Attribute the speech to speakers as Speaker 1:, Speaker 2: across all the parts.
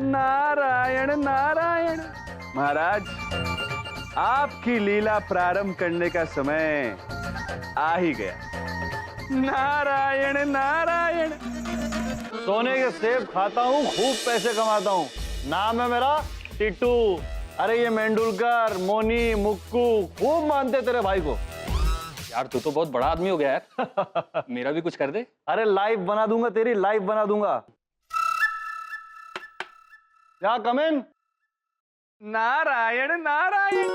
Speaker 1: नारायण नारायण। महाराज, आपकी लीला प्रारंभ करने का समय आ ही गया। नारायण नारायण।
Speaker 2: सोने के सेब खाता हूँ, खूब पैसे कमाता हूँ। नाम है मेरा टिट्टू। अरे ये मेंडुलकर, मोनी, मुक्कू खूब मानते तेरे भाई को।
Speaker 3: यार तू तो बहुत बड़ा आदमी हो गया यार। मेरा भी कुछ कर दे।
Speaker 2: अरे लाइव बना दूंगा, तेरी लाइव बना दूंगा। क्या कम इन?
Speaker 1: नारायण नारायण।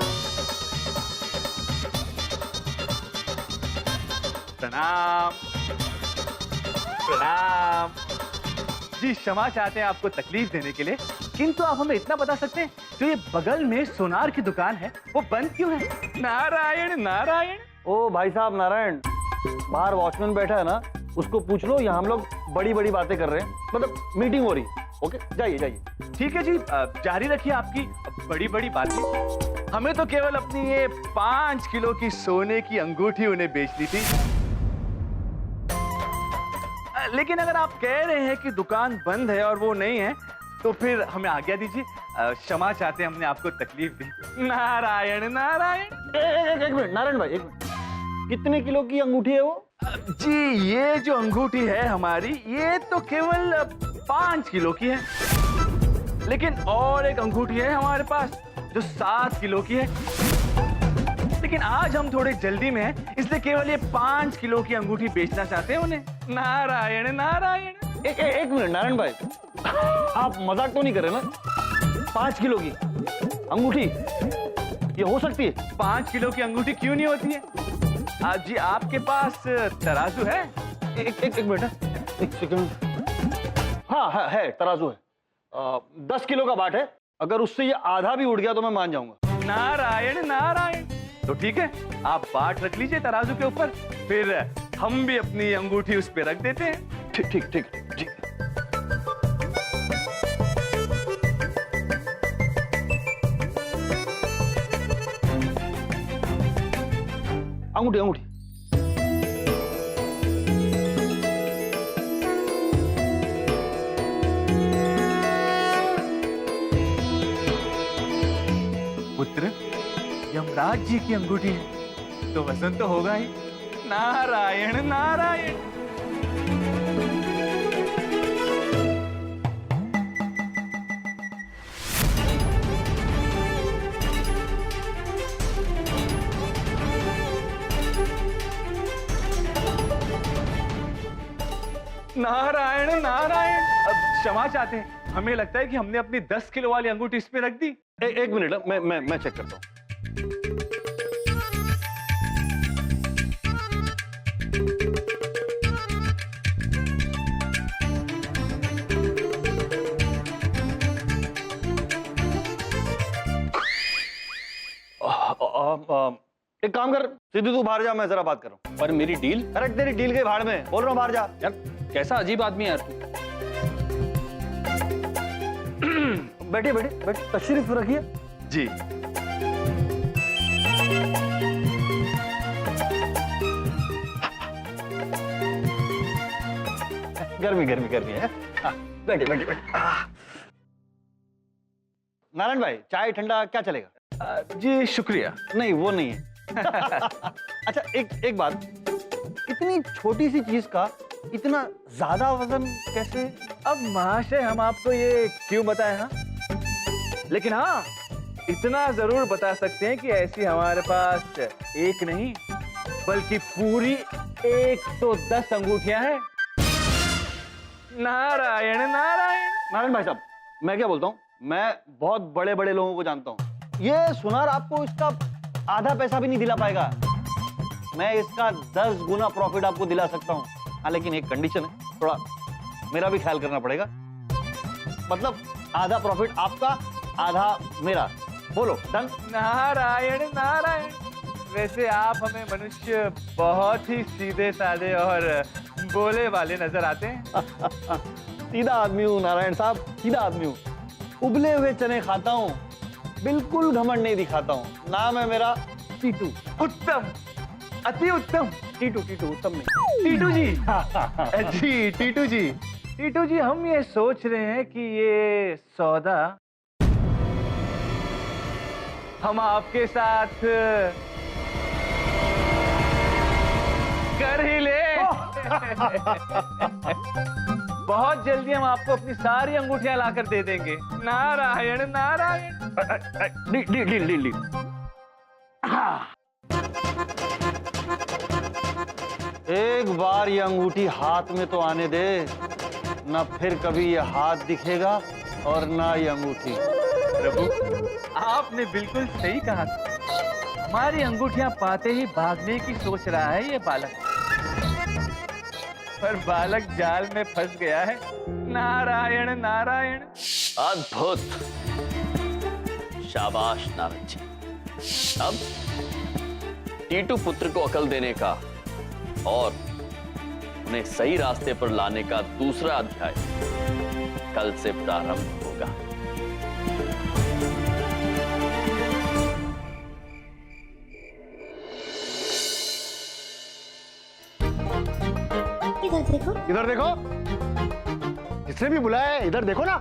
Speaker 1: प्रणाम प्रणाम। जी क्षमा चाहते हैं आपको तकलीफ देने के लिए, किंतु आप हमें इतना बता सकते हैं जो ये बगल में सोनार की दुकान है वो बंद क्यों है? नारायण नारायण।
Speaker 2: ओ भाई साहब नारायण, बाहर वॉचमैन बैठा है ना, उसको पूछ लो। यहाँ हम लोग बड़ी बड़ी बातें कर रहे हैं, मतलब मीटिंग हो रही है। ओके, जाइए जाइए।
Speaker 1: ठीक है जी, जारी रखिए आपकी बड़ी बड़ी बातें। हमें तो केवल अपनी ये 5 किलो की सोने की अंगूठी उन्हें बेचनी थी। लेकिन अगर आप कह रहे हैं कि दुकान बंद है और वो नहीं है, तो फिर हमें आज्ञा दीजिए। क्षमा चाहते हैं हमने आपको तकलीफ दी। नारायण नारायण।
Speaker 2: एक मिनट नारायण भाई, एक मिनट। कितने किलो की अंगूठी है वो?
Speaker 1: जी ये जो अंगूठी है हमारी, ये तो केवल 5 किलो की है। लेकिन और एक अंगूठी है हमारे पास जो 7 किलो की है। लेकिन आज हम थोड़े जल्दी में हैं, इसलिए केवल ये 5 किलो की अंगूठी बेचना चाहते हैं उन्हें। नारायण नारायण।
Speaker 2: एक मिनट नारायण भाई, आप मजाक तो नहीं कर रहे ना? 5 किलो की अंगूठी ये हो सकती है?
Speaker 1: 5 किलो की अंगूठी क्यों नहीं होती है? जी आपके पास तराजू है?
Speaker 2: एक मिनट, एक सेकंड। हाँ है, तराजू है। 10 किलो का बाट है। अगर उससे ये आधा भी उड़ गया तो मैं मान जाऊंगा।
Speaker 1: नारायण नारायण। तो ठीक है, आप बाट रख लीजिए तराजू के ऊपर, फिर हम भी अपनी अंगूठी उस पे रख देते हैं।
Speaker 2: ठीक ठीक ठीक जी। अंगूठी अंगूठी।
Speaker 1: पुत्र, यमराज जी की अंगूठी है तो वजन तो होगा ही। नारायण नारायण। नारायण नारायण। अब क्षमा चाहते हैं, हमें लगता है कि हमने अपनी 10 किलो वाली अंगूठी इस पे रख दी।
Speaker 2: एक मिनट, मैं चेक करता हूँ। एक काम कर, सीधे तू बाहर जा, मैं जरा बात कर रहा हूँ।
Speaker 3: पर मेरी डील?
Speaker 2: अरे तेरी डील के भाड़ में बोल रहा हूँ, बाहर जा।
Speaker 3: यार कैसा अजीब आदमी है यार तू।
Speaker 2: बैठिए बैठिए बैठिए, तशरीफ रखिए।
Speaker 1: जी
Speaker 2: गर्मी गर्मी गर्मी है। बैठिए बैठिए बैठिए। नारायण भाई, चाय ठंडा क्या चलेगा?
Speaker 1: जी शुक्रिया।
Speaker 2: नहीं वो नहीं है। अच्छा एक बात, इतनी छोटी सी चीज का इतना ज्यादा वजन कैसे?
Speaker 1: अब महाशय हम आपको ये क्यों बताएं? हाँ, लेकिन हाँ इतना जरूर बता सकते हैं कि ऐसी हमारे पास एक नहीं बल्कि पूरी 110 अंगूठियां हैं। नारायण नारायण।
Speaker 2: नारायण भाई साहब, मैं क्या बोलता हूँ, मैं बहुत बड़े बड़े लोगों को जानता हूँ। ये सुनार आपको इसका आधा पैसा भी नहीं दिला पाएगा। मैं इसका 10 गुना प्रॉफिट आपको दिला सकता हूँ। हाँ लेकिन एक कंडीशन है, थोड़ा मेरा भी ख्याल करना पड़ेगा। मतलब आधा प्रॉफिट आपका, आधा मेरा। बोलो डन?
Speaker 1: नारायण नारायण। वैसे आप हमें मनुष्य बहुत ही सीधे साधे और बोले वाले नजर आते हैं।
Speaker 2: सीधा आदमी हूँ नारायण साहब, सीधा आदमी हूँ। उबले हुए चने खाता हूँ, बिल्कुल घमंड नहीं दिखाता हूँ। नाम है मेरा टीटू।
Speaker 1: उत्तम, अति उत्तम।
Speaker 2: टीटू टीटू, उत्तम नहीं।
Speaker 1: टीटू जी। जी टीटू जी, टीटू जी, हम ये सोच रहे हैं कि ये सौदा हम आपके साथ कर ही ले। बहुत जल्दी हम आपको अपनी सारी अंगूठियां लाकर दे देंगे। नारायण नारायण।
Speaker 2: ली। एक बार ये अंगूठी हाथ में तो आने दे, ना फिर कभी ये हाथ दिखेगा और ना ये अंगूठी।
Speaker 1: प्रभु, आपने बिल्कुल सही कहा था। हमारी अंगूठियां पाते ही भागने की सोच रहा है ये बालक, पर बालक जाल में फंस गया है। नारायण नारायण।
Speaker 3: अद्भुत, शाबाश नारद जी। अब टीटू पुत्र को अकल देने का और उन्हें सही रास्ते पर लाने का दूसरा अध्याय कल से प्रारंभ होगा।
Speaker 4: इधर देखो।
Speaker 5: इधर देखो, जिसने भी बुलाया है इधर देखो ना।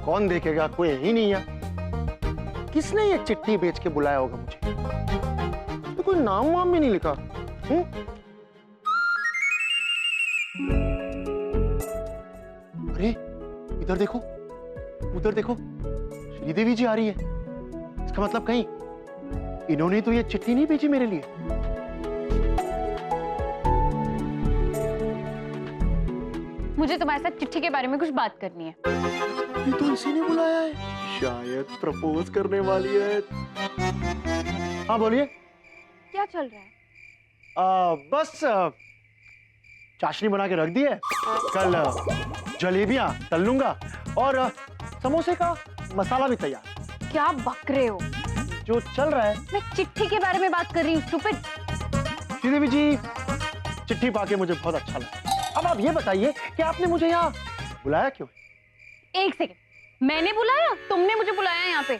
Speaker 5: कौन देखेगा, कोई ही नहीं है। किसने ये चिट्ठी बेच के बुलाया होगा मुझे? तो कोई नाम वाम भी नहीं लिखा। अरे इधर देखो, उधर देखो, श्रीदेवी जी आ रही है। इसका मतलब कहीं इन्होंने तो ये चिट्ठी नहीं भेजी मेरे लिए।
Speaker 6: मुझे तुम्हारे साथ चिट्ठी के बारे में कुछ बात करनी है।
Speaker 5: ये तो इसी ने बुलाया है, शायद प्रपोज करने वाली है। हाँ बोलिए।
Speaker 6: क्या चल रहा है?
Speaker 5: बस चाशनी बना के रख दी है। कल जलेबियां तल लूंगा और समोसे का मसाला भी तैयार।
Speaker 6: क्या बक रहे हो?
Speaker 5: जो चल रहा है।
Speaker 6: मैं चिट्ठी के बारे में बात कर रही हूँ, स्टूपिड।
Speaker 5: श्रीदेवी जी, चिट्ठी पाके मुझे बहुत अच्छा लगा। अब आप ये बताइए कि आपने मुझे यहाँ बुलाया क्यों?
Speaker 6: एक सेकंड, मैंने बुलाया? तुमने मुझे बुलाया यहाँ पे?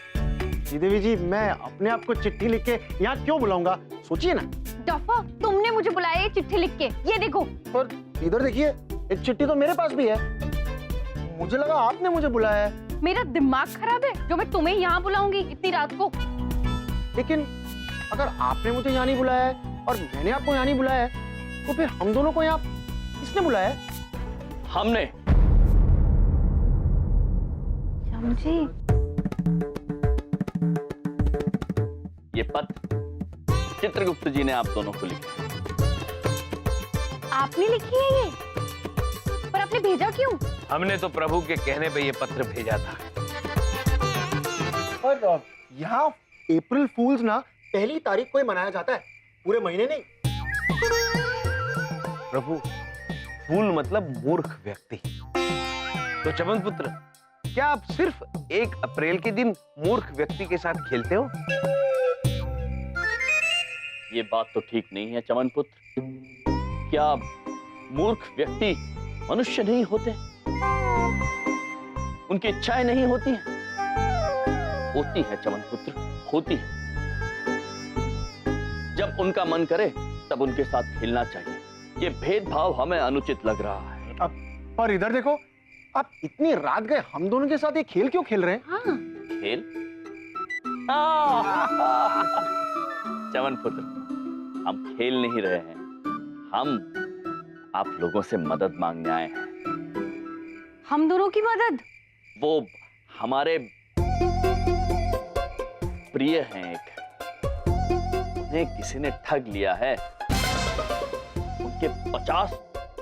Speaker 5: श्रीदेवी जी, मैं अपने आप को चिट्ठी लिख के यहाँ क्यों बुलाऊंगा, सोचिए ना।
Speaker 6: दफा, तुमने मुझे बुलाया ये चिट्ठी लिख के। ये देखो।
Speaker 5: पर इधर देखिए, एक चिट्ठी तो मेरे पास भी है। मुझे लगा आपने मुझे बुलाया है।
Speaker 6: मेरा दिमाग खराब है जो मैं तुम्हें यहाँ बुलाऊंगी इतनी रात को?
Speaker 5: लेकिन अगर आपने मुझे यहाँ नहीं बुलाया है और मैंने आपको यहाँ नहीं बुलाया है, तो फिर हम दोनों को यहाँ किसने बुलाया है?
Speaker 3: हमने।
Speaker 6: समझी?
Speaker 3: ये पत्र चित्रगुप्त जी ने आप दोनों को लिखा।
Speaker 6: आपने लिखी है ये? पर आपने भेजा क्यों?
Speaker 7: हमने तो प्रभु के कहने पे ये पत्र भेजा था।
Speaker 5: और यहाँ अप्रैल फूल्स ना पहली तारीख को ही मनाया जाता है, पूरे महीने नहीं।
Speaker 7: प्रभु, फूल मतलब मूर्ख व्यक्ति। तो चमन पुत्र, क्या आप सिर्फ 1 अप्रैल के दिन मूर्ख व्यक्ति के साथ खेलते हो?
Speaker 3: ये बात तो ठीक नहीं है चमन पुत्र। क्या मूर्ख व्यक्ति मनुष्य नहीं होते? उनकी इच्छाएं नहीं होती हैं? होती है चमन पुत्र, होती है। जब उनका मन करे तब उनके साथ खेलना चाहिए। ये भेदभाव हमें अनुचित लग रहा है।
Speaker 5: पर इधर देखो, आप इतनी रात गए हम दोनों के साथ ये खेल क्यों खेल रहे हैं?
Speaker 6: हाँ।
Speaker 3: खेल? चमन पुत्र, हम खेल नहीं रहे हैं। हम आप लोगों से मदद मांगने आए हैं।
Speaker 6: हम दोनों की मदद?
Speaker 3: वो हमारे प्रिय हैं एक, उन्हें किसी ने ठग लिया है। उनके 50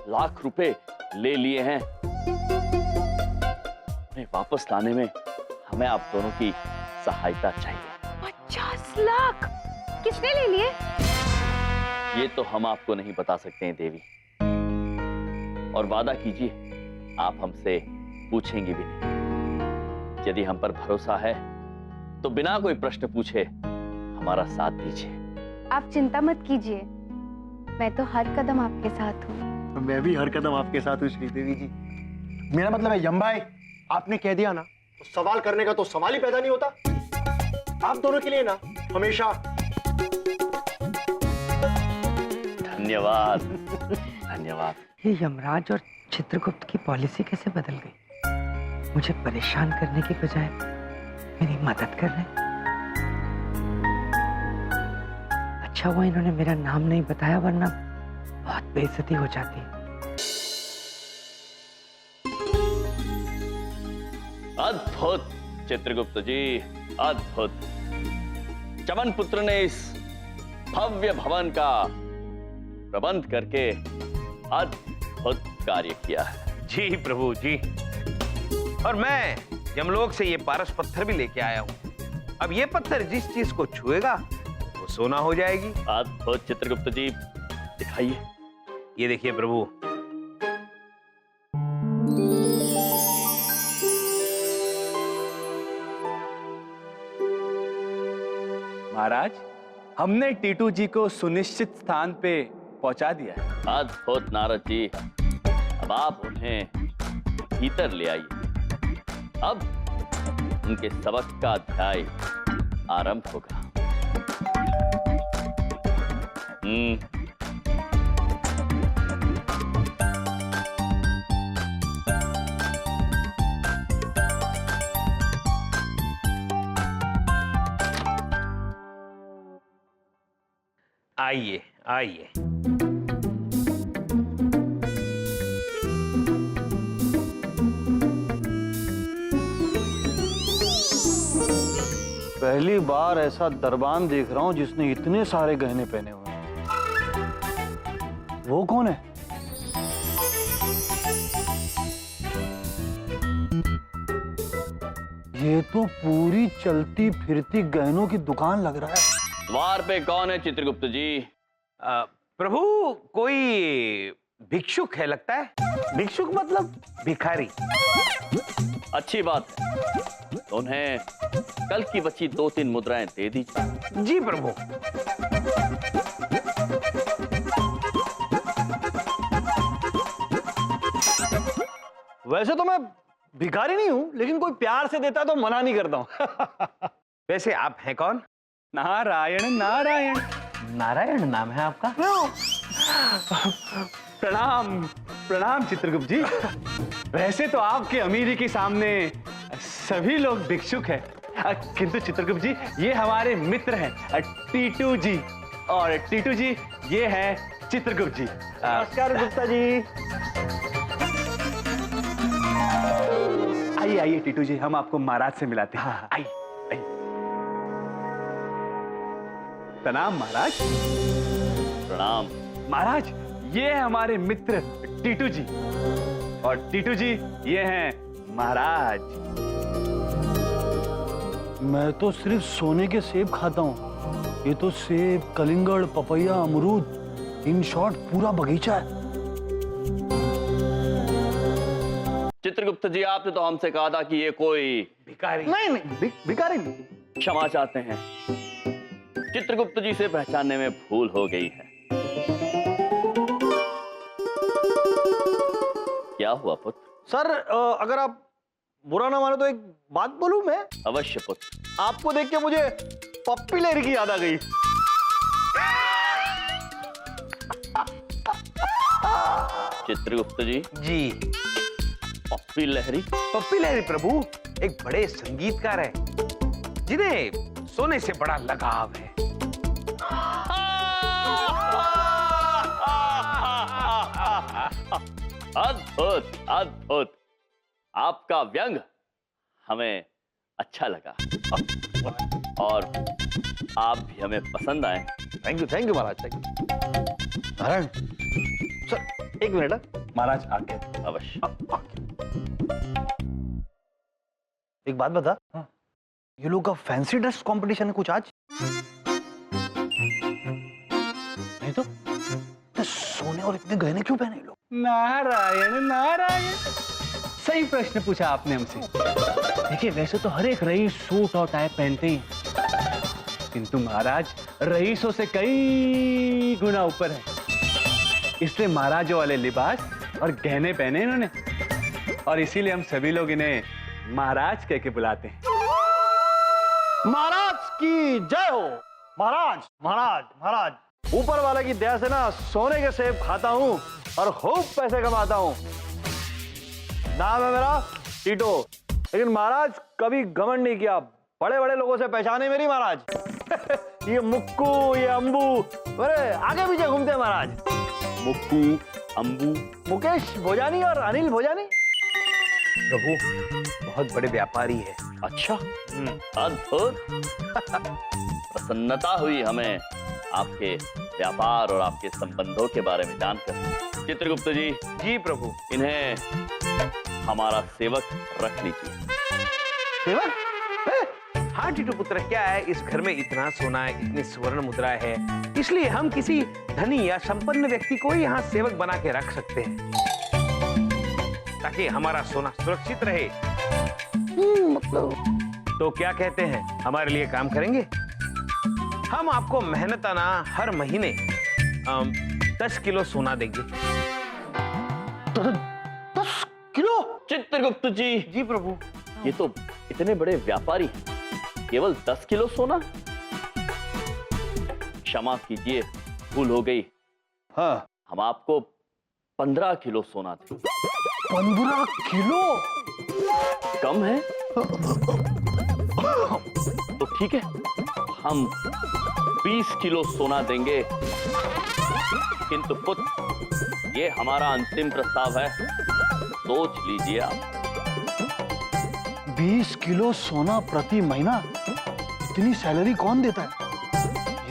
Speaker 3: लाख रुपए ले लिए हैं। उन्हें वापस लाने में हमें आप दोनों की सहायता चाहिए।
Speaker 6: 50 लाख? किसने ले लिए?
Speaker 3: ये तो हम आपको नहीं बता सकते हैं देवी, और वादा कीजिए आप हमसे पूछेंगे भी नहीं। यदि हम पर भरोसा है तो बिना कोई प्रश्न पूछे हमारा साथ दीजिए।
Speaker 6: आप चिंता मत कीजिए, मैं तो हर कदम आपके साथ हूँ।
Speaker 5: मैं भी हर कदम आपके साथ हूँ श्रीदेवी जी। मेरा मतलब है यमभाई, आपने कह दिया ना, तो सवाल करने का तो सवाल ही पैदा नहीं होता। आप दोनों के लिए ना हमेशा
Speaker 3: धन्यवाद। धन्यवाद।
Speaker 8: ये यमराज और
Speaker 4: चित्रगुप्त की पॉलिसी कैसे बदल गई? मुझे परेशान करने की बजाय मेरी मदद कर रहे। अच्छा हुआ इन्होंने मेरा नाम नहीं बताया, वरना बहुत बेइज्जती हो जाती।
Speaker 3: अद्भुत चित्रगुप्त जी, अद्भुत। चमन पुत्र ने इस भव्य भवन का प्रबंध करके अद्भुत कार्य किया है।
Speaker 7: जी प्रभु जी। और मैं यमलोक से ये पारस पत्थर भी लेके आया हूं। अब ये पत्थर जिस चीज को छुएगा वो सोना हो जाएगी।
Speaker 3: अद्भुत चित्रगुप्त जी, दिखाइए।
Speaker 7: ये देखिए प्रभु।
Speaker 1: महाराज, हमने टीटू जी को सुनिश्चित स्थान पे पहुंचा दिया है।
Speaker 3: अद्भुत नारद जी। अब आप उन्हें भीतर ले आइए। अब उनके सबक का अध्याय आरंभ होगा।
Speaker 7: आइए आइए।
Speaker 2: पहली बार ऐसा दरबान देख रहा हूं जिसने इतने सारे गहने पहने हुए हैं। वो कौन है? ये तो पूरी चलती फिरती गहनों की दुकान लग रहा है।
Speaker 3: द्वार पे कौन है चित्रगुप्त जी?
Speaker 7: प्रभु, कोई भिक्षुक है लगता है।
Speaker 2: भिक्षुक मतलब?
Speaker 7: भिखारी।
Speaker 3: अच्छी बात है, तो उन्हें कल की बची 2-3 मुद्राएं दे दीजिए।
Speaker 7: जी प्रभु।
Speaker 2: वैसे तो मैं भिखारी नहीं हूं, लेकिन कोई प्यार से देता है तो मना नहीं करता हूं।
Speaker 7: वैसे आप हैं कौन?
Speaker 1: नारायण नारायण।
Speaker 2: नारायण नाम है आपका?
Speaker 1: प्रणाम प्रणाम चित्रगुप्त जी। वैसे तो आपके अमीरी के सामने सभी लोग भिक्षुक हैं, किंतु चित्रगुप्त जी ये हमारे मित्र हैं टीटू जी, और टीटू जी ये हैं चित्रगुप्त जी।
Speaker 2: नमस्कार गुप्ता जी।
Speaker 1: आइए आइए टीटू जी, हम आपको महाराज से मिलाते हैं। आइए आइए। प्रणाम महाराज।
Speaker 3: प्रणाम।
Speaker 1: महाराज, ये है हमारे मित्र टीटू जी, और टीटू जी ये हैं महाराज।
Speaker 2: मैं तो सिर्फ सोने के सेब खाता हूँ, ये तो सेब, कलिंगड़, पपैया, अमरूद, इन शॉर्ट पूरा बगीचा है।
Speaker 3: चित्रगुप्त जी, आपने तो हमसे कहा था कि ये कोई
Speaker 7: भिखारी।
Speaker 2: नहीं, भिखारी नहीं।
Speaker 3: क्षमा चाहते हैं, चित्रगुप्त जी से पहचानने में भूल हो गई है। क्या हुआ पुत्र?
Speaker 2: सर, अगर आप बुरा ना मानो तो एक बात बोलूं मैं?
Speaker 3: अवश्य पुत्र।
Speaker 2: आपको देख के मुझे पप्पी लहरी की याद आ गई।
Speaker 3: चित्रगुप्त जी?
Speaker 7: जी।
Speaker 3: पप्पी लहरी?
Speaker 7: पप्पी लहरी प्रभु एक बड़े संगीतकार है जिन्हें सोने से बड़ा लगाव है।
Speaker 3: अद्भुत अद्भुत, आपका व्यंग हमें अच्छा लगा, और आप भी हमें पसंद आए।
Speaker 2: Thank you Maharaj, thank you. Narayan sir, एक मिनट।
Speaker 1: महाराज आके।
Speaker 3: अवश्य।
Speaker 2: एक बात बता, ये लोग का फैंसी ड्रेस कंपटीशन है कुछ आज? नहीं तो सोने और इतने गहने क्यों पहने लोग?
Speaker 1: नारायण नारायण, सही प्रश्न पूछा आपने हमसे। देखिए, वैसे तो हर एक रईस सूट और टाई पहनते ही, किंतु महाराज रईसों से कई गुना ऊपर है, इसलिए महाराजों वाले लिबास और गहने पहने इन्होंने, और इसीलिए हम सभी लोग इन्हें महाराज कह के बुलाते हैं।
Speaker 2: महाराज की जय हो। महाराज महाराज महाराज, ऊपर वाले की दया से ना सोने के सेब खाता हूँ और खूब पैसे कमाता हूँ। नाम है मेरा टीटू, लेकिन महाराज कभी घमंड नहीं किया, बड़े बड़े लोगों से पहचान है मेरी महाराज। ये मुक्कू, ये अंबू, अरे आगे पीछे घूमते हैं महाराज।
Speaker 3: मुक्कू, अंबू,
Speaker 2: मुकेश भोजानी और अनिल भोजानी।
Speaker 7: प्रभु बहुत बड़े व्यापारी है।
Speaker 3: अच्छा, अद्भुत। प्रसन्नता हुई हमें आपके व्यापार और आपके संबंधों के बारे में जानकर। चित्रगुप्त जी,
Speaker 7: जी प्रभु।
Speaker 3: इन्हें हमारा सेवक रख लीजिए।
Speaker 2: सेवक?
Speaker 7: हाँ टीटू पुत्र, क्या है, इस घर में इतना सोना है, इतनी स्वर्ण मुद्रा है, इसलिए हम किसी धनी या संपन्न व्यक्ति को यहाँ सेवक बना के रख सकते हैं, ताकि हमारा सोना सुरक्षित रहे। मतलब तो क्या कहते हैं, हमारे लिए काम करेंगे? हम आपको मेहनताना हर महीने 10 किलो सोना देंगे।
Speaker 2: 10 किलो?
Speaker 3: चित्रगुप्त जी,
Speaker 7: जी प्रभु।
Speaker 3: ये तो इतने बड़े व्यापारी, केवल 10 किलो सोना? क्षमा कीजिए, भूल हो गई।
Speaker 2: हाँ,
Speaker 3: हम आपको 15 किलो सोना दें।
Speaker 2: 15 किलो?
Speaker 3: कम है? तो ठीक है, हम 20 किलो सोना देंगे। किंतु पुत्र, ये हमारा अंतिम प्रस्ताव है, सोच लीजिए आप।
Speaker 2: 20 किलो सोना प्रति महीना? इतनी सैलरी कौन देता है?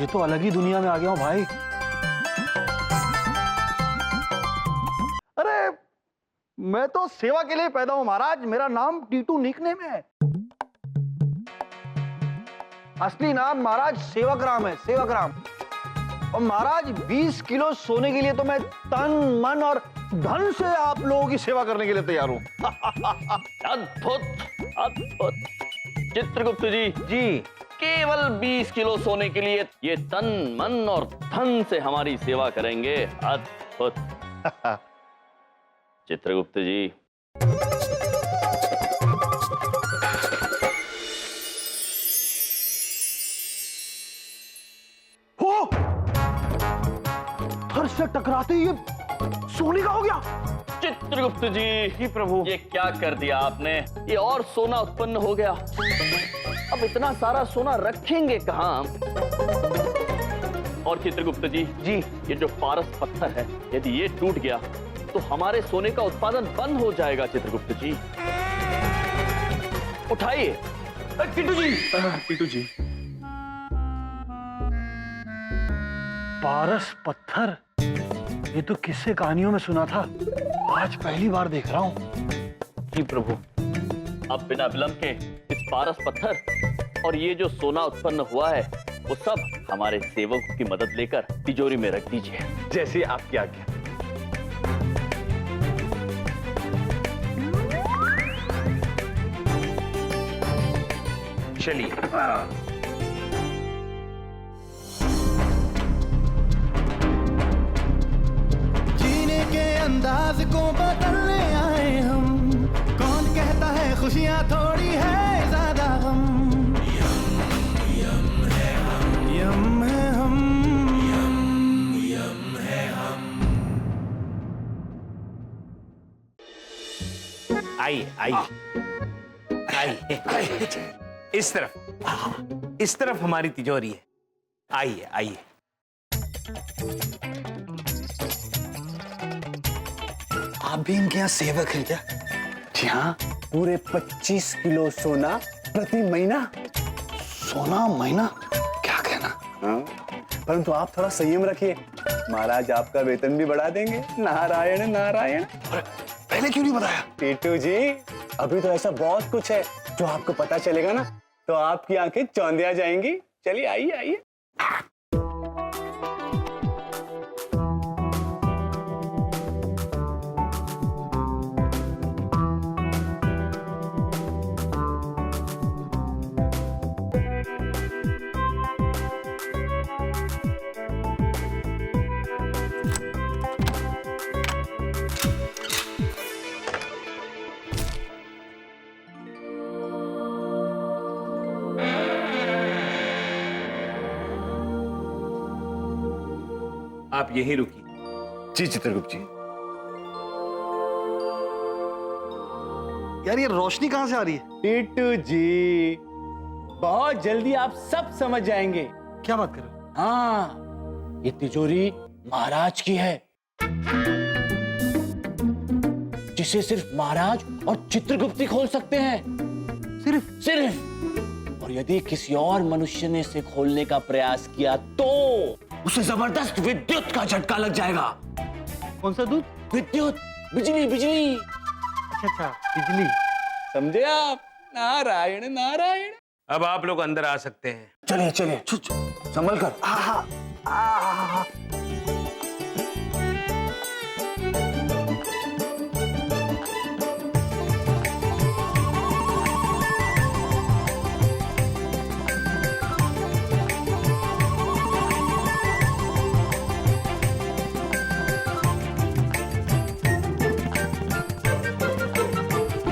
Speaker 2: ये तो अलग ही दुनिया में आ गया हूं भाई। अरे मैं तो सेवा के लिए पैदा हूं महाराज, मेरा नाम टीटू निकनेम है। असली नाम महाराज सेवकराम है, सेवकराम। और महाराज 20 किलो सोने के लिए तो मैं तन मन और धन से आप लोगों की सेवा करने के लिए तैयार हूं।
Speaker 3: अद्भुत, अद्भुत। चित्रगुप्त जी,
Speaker 7: जी
Speaker 3: केवल 20 किलो सोने के लिए ये तन मन और धन से हमारी सेवा करेंगे। अद्भुत। चित्रगुप्त जी,
Speaker 2: हो! धड़ से टकराते ही ये सोने का हो गया।
Speaker 3: चित्रगुप्त जी,
Speaker 7: जी प्रभु।
Speaker 3: ये क्या कर दिया आपने? ये और सोना उत्पन्न हो गया। अब इतना सारा सोना रखेंगे कहां? और चित्रगुप्त जी,
Speaker 7: जी
Speaker 3: ये जो पारस पत्थर है, यदि ये टूट गया तो हमारे सोने का उत्पादन बंद हो जाएगा। चित्रगुप्त जी, उठाइए।
Speaker 7: टीटू जी, टीटू जी।
Speaker 2: पारस पत्थर, ये तो किस्से कहानियों में सुना था, आज पहली बार देख रहा हूं।
Speaker 7: जी प्रभु।
Speaker 3: अब बिना विलंब के इस पारस पत्थर और ये जो सोना उत्पन्न हुआ है, वो सब हमारे सेवकों की मदद लेकर तिजोरी में रख दीजिए।
Speaker 7: जैसे आपकी आज्ञा। चलिए।
Speaker 8: जीने के अंदाज को बदलने आए हम, कौन कहता है खुशियां थोड़ी है ज्यादा गम। यम है हम, यम है हम, यम है हम।
Speaker 7: आइए आइए आइए, इस तरफ, इस तरफ हमारी तिजोरी है। आइए आइए।
Speaker 8: आप भी इनके यहाँ सेवक हैं क्या? जी हाँ, पूरे 25 किलो सोना प्रति महीना। सोना महीना? क्या कहना। हाँ? परंतु आप थोड़ा संयम रखिए, महाराज आपका वेतन भी बढ़ा देंगे। नारायण नारायण। पहले क्यों नहीं बताया? टीटू जी, अभी तो ऐसा बहुत कुछ है जो आपको पता चलेगा ना, तो आपकी आंखें चौंधिया जाएंगी। चलिए आइए आइए।
Speaker 7: आप यहीं रुकिए। जी चित्रगुप्त जी।
Speaker 2: यार ये रोशनी कहाँ से आ रही है?
Speaker 8: टीटू जी, बहुत जल्दी आप सब समझ जाएंगे।
Speaker 2: क्या बात कर रहे हो?
Speaker 8: हाँ, ये तिजोरी महाराज की है, जिसे सिर्फ महाराज और चित्रगुप्त ही खोल सकते हैं। सिर्फ। और यदि किसी और मनुष्य ने इसे खोलने का प्रयास किया तो उसे जबरदस्त विद्युत का झटका लग जाएगा।
Speaker 2: कौन सा दूध?
Speaker 8: विद्युत, बिजली, बिजली।
Speaker 2: अच्छा, बिजली।
Speaker 8: समझे आप? नारायण नारायण।
Speaker 7: अब आप लोग अंदर आ सकते हैं।
Speaker 8: चलिए चलिए, संभल कर।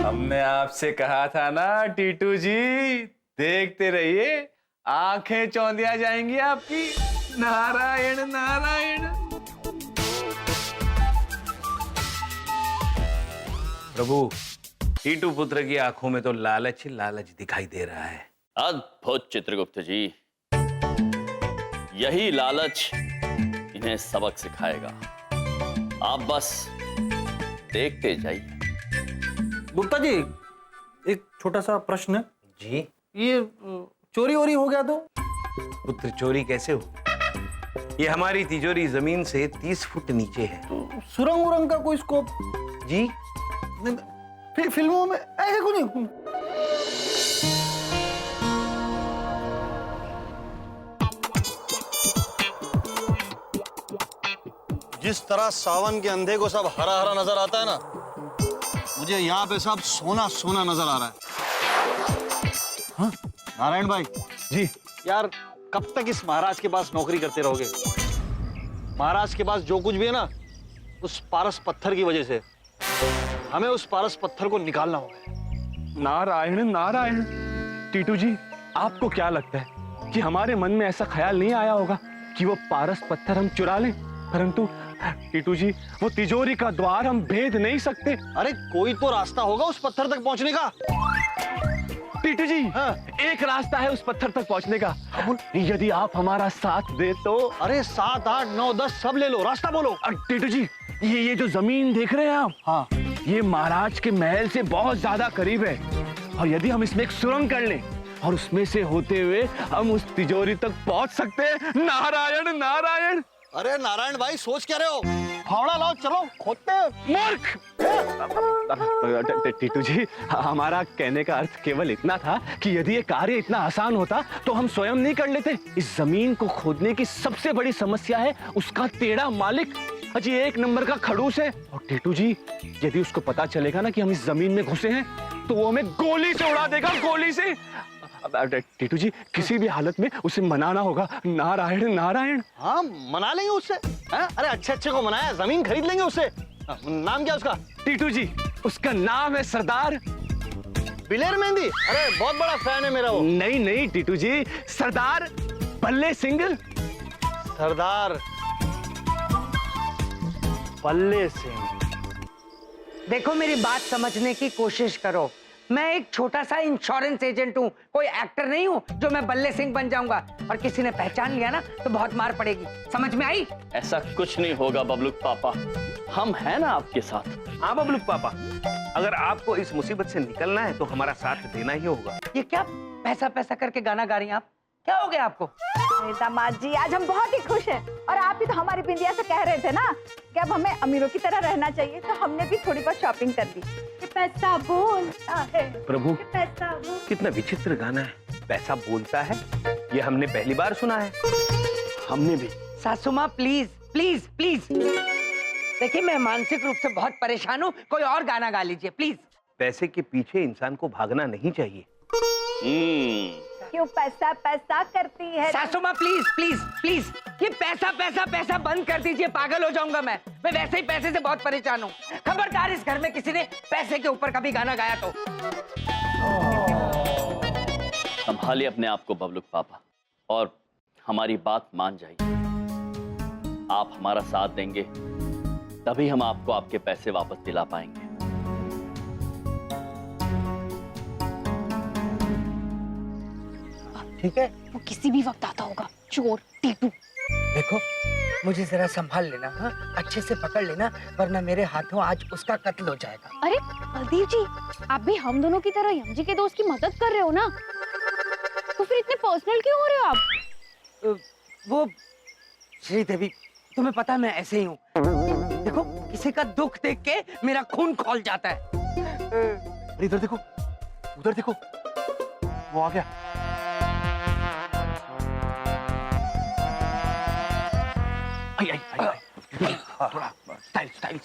Speaker 8: हमने आपसे कहा था ना टीटू जी, देखते रहिए, आंखें चौंधिया जाएंगी आपकी। नारायण नारायण।
Speaker 7: प्रभु, टीटू पुत्र की आंखों में तो लालच ही लालच दिखाई दे रहा है।
Speaker 3: अद्भुत चित्रगुप्त जी, यही लालच इन्हें सबक सिखाएगा। आप बस देखते जाइए।
Speaker 2: गुप्ता जी, एक छोटा सा प्रश्न है।
Speaker 7: जी।
Speaker 2: ये चोरी वोरी हो गया तो?
Speaker 7: पुत्र, चोरी कैसे हो? ये हमारी तिजोरी जमीन से 30 फुट नीचे है।
Speaker 2: सुरंग उरंग का कोई स्कोप?
Speaker 7: जी।
Speaker 2: फिल्मों में ऐसे कुछ नहीं।
Speaker 9: जिस तरह सावन के अंधे को सब हरा हरा नजर आता है ना, मुझे यहाँ पे सब सोना सोना नजर आ रहा है। हाँ? नारायण भाई
Speaker 2: जी।
Speaker 9: यार, कब तक इस महाराज के पास नौकरी करते रहोगे? महाराज के पास जो कुछ भी है ना, उस पारस पत्थर की वजह से। हमें उस पारस पत्थर को निकालना होगा।
Speaker 1: नारायण नारायण। टीटू जी, आपको क्या लगता है कि हमारे मन में ऐसा ख्याल नहीं आया होगा कि वो पारस पत्थर हम चुरा लें? परंतु टीटू जी, वो तिजोरी का द्वार हम भेद नहीं सकते।
Speaker 9: अरे कोई तो रास्ता होगा उस पत्थर तक पहुंचने का।
Speaker 1: टीटू जी,
Speaker 9: हाँ।
Speaker 1: एक रास्ता है उस पत्थर तक पहुंचने का। यदि आप हमारा साथ दे तो।
Speaker 9: अरे 7, 8, 9, 10 सब ले लो, रास्ता बोलो।
Speaker 1: टीटू जी, ये जो जमीन देख रहे हैं आप,
Speaker 9: हाँ,
Speaker 1: ये महाराज के महल से बहुत ज्यादा करीब है। और यदि हम इसमें एक सुरंग कर लें और उसमें से होते हुए हम उस तिजोरी तक पहुंच सकते हैं। नारायण नारायण।
Speaker 9: अरे नारायण भाई, सोच क्या रहे हो? फावड़ा लाओ, चलो खोदते हैं।
Speaker 1: मूर्ख। टीटू जी, हमारा कहने का अर्थ केवल इतना था कि यदि ये कार्य इतना आसान होता तो हम स्वयं नहीं कर लेते। इस जमीन को खोदने की सबसे बड़ी समस्या है उसका टेढ़ा मालिक। अजी 1 नंबर का खड़ूस है। और टीटू जी, यदि उसको पता चलेगा ना कि हम इस जमीन में घुसे हैं तो वो हमें गोली से उड़ा देगा, गोली से। टीटू जी, किसी भी हालत में उसे मनाना होगा। नारायण नारायण।
Speaker 9: हाँ, मना लेंगे उससे। अरे अच्छे को मनाया, जमीन खरीद लेंगे उससे। नाम क्या उसका?
Speaker 1: टीटू जी, उसका नाम है सरदार
Speaker 9: बिलेर मेहंदी। अरे बहुत बड़ा फैन है मेरा वो।
Speaker 1: नहीं टीटू जी, सरदार बल्ले सिंह।
Speaker 9: सरदार बल्ले सिंह।
Speaker 4: देखो, मेरी बात समझने की कोशिश करो। मैं एक छोटा सा इंश्योरेंस एजेंट हूँ, कोई एक्टर नहीं हूँ जो मैं बल्ले सिंह बन जाऊंगा। और किसी ने पहचान लिया ना तो बहुत मार पड़ेगी। समझ में आई?
Speaker 3: ऐसा कुछ नहीं होगा बबलू पापा, हम हैं ना आपके साथ।
Speaker 7: हाँ बबलू पापा, अगर आपको इस मुसीबत से निकलना है तो हमारा साथ देना ही होगा।
Speaker 4: ये क्या पैसा पैसा करके गाना गा रही हैं आप? क्या हो गया आपको?
Speaker 10: दामाद जी, आज हम बहुत ही खुश हैं। और आप भी तो हमारी बिंदिया से कह रहे थे ना कि अब हमें अमीरों की तरह रहना चाहिए, तो हमने भी थोड़ी बहुत शॉपिंग कर दी। पैसा बोलता है
Speaker 7: प्रभु,
Speaker 10: पैसा बोल।
Speaker 7: कितना विचित्र गाना है। पैसा बोलता है, ये हमने पहली बार सुना है।
Speaker 1: हमने भी।
Speaker 4: सासू माँ, प्लीज प्लीज प्लीज। देखिए, मैं मानसिक रूप से बहुत परेशान हूँ, कोई और गाना गा लीजिए प्लीज।
Speaker 7: पैसे के पीछे इंसान को भागना नहीं चाहिए।
Speaker 10: क्यों पैसा पैसा करती है?
Speaker 4: सासू माँ, प्लीज प्लीज प्लीज, ये पैसा पैसा पैसा बंद कर दीजिए, पागल हो जाऊंगा मैं वैसे ही पैसे से बहुत परेशान हूँ। खबरदार, इस घर में किसी ने पैसे के ऊपर कभी गाना गाया तो।
Speaker 3: संभालिए अपने आप को बबलू पापा, और हमारी बात मान जाइए। आप हमारा साथ देंगे तभी हम आपको आपके पैसे वापस दिला पाएंगे।
Speaker 4: ठीक है?
Speaker 6: वो किसी भी वक्त आता होगा, चोर टीटू।
Speaker 4: देखो, मुझे जरा संभाल लेना, हाँ? अच्छे से पकड़ लेना, वरना मेरे हाथों आज उसका कत्ल हो जाएगा।
Speaker 6: अरे बलदेव जी, आप भी हम दोनों की तरह यम जी के दोस्त की मदद कर रहे हो ना, तो फिर इतने पर्सनल क्यों हो रहे हो आप?
Speaker 4: वो श्रीदेवी, तुम्हें पता है मैं ऐसे ही हूँ। देखो, किसी का दुख देख के मेरा खून खौल जाता है।
Speaker 5: अरे इधर देखो, उधर देखो, वो आ गया।
Speaker 1: थोड़ा स्टाइल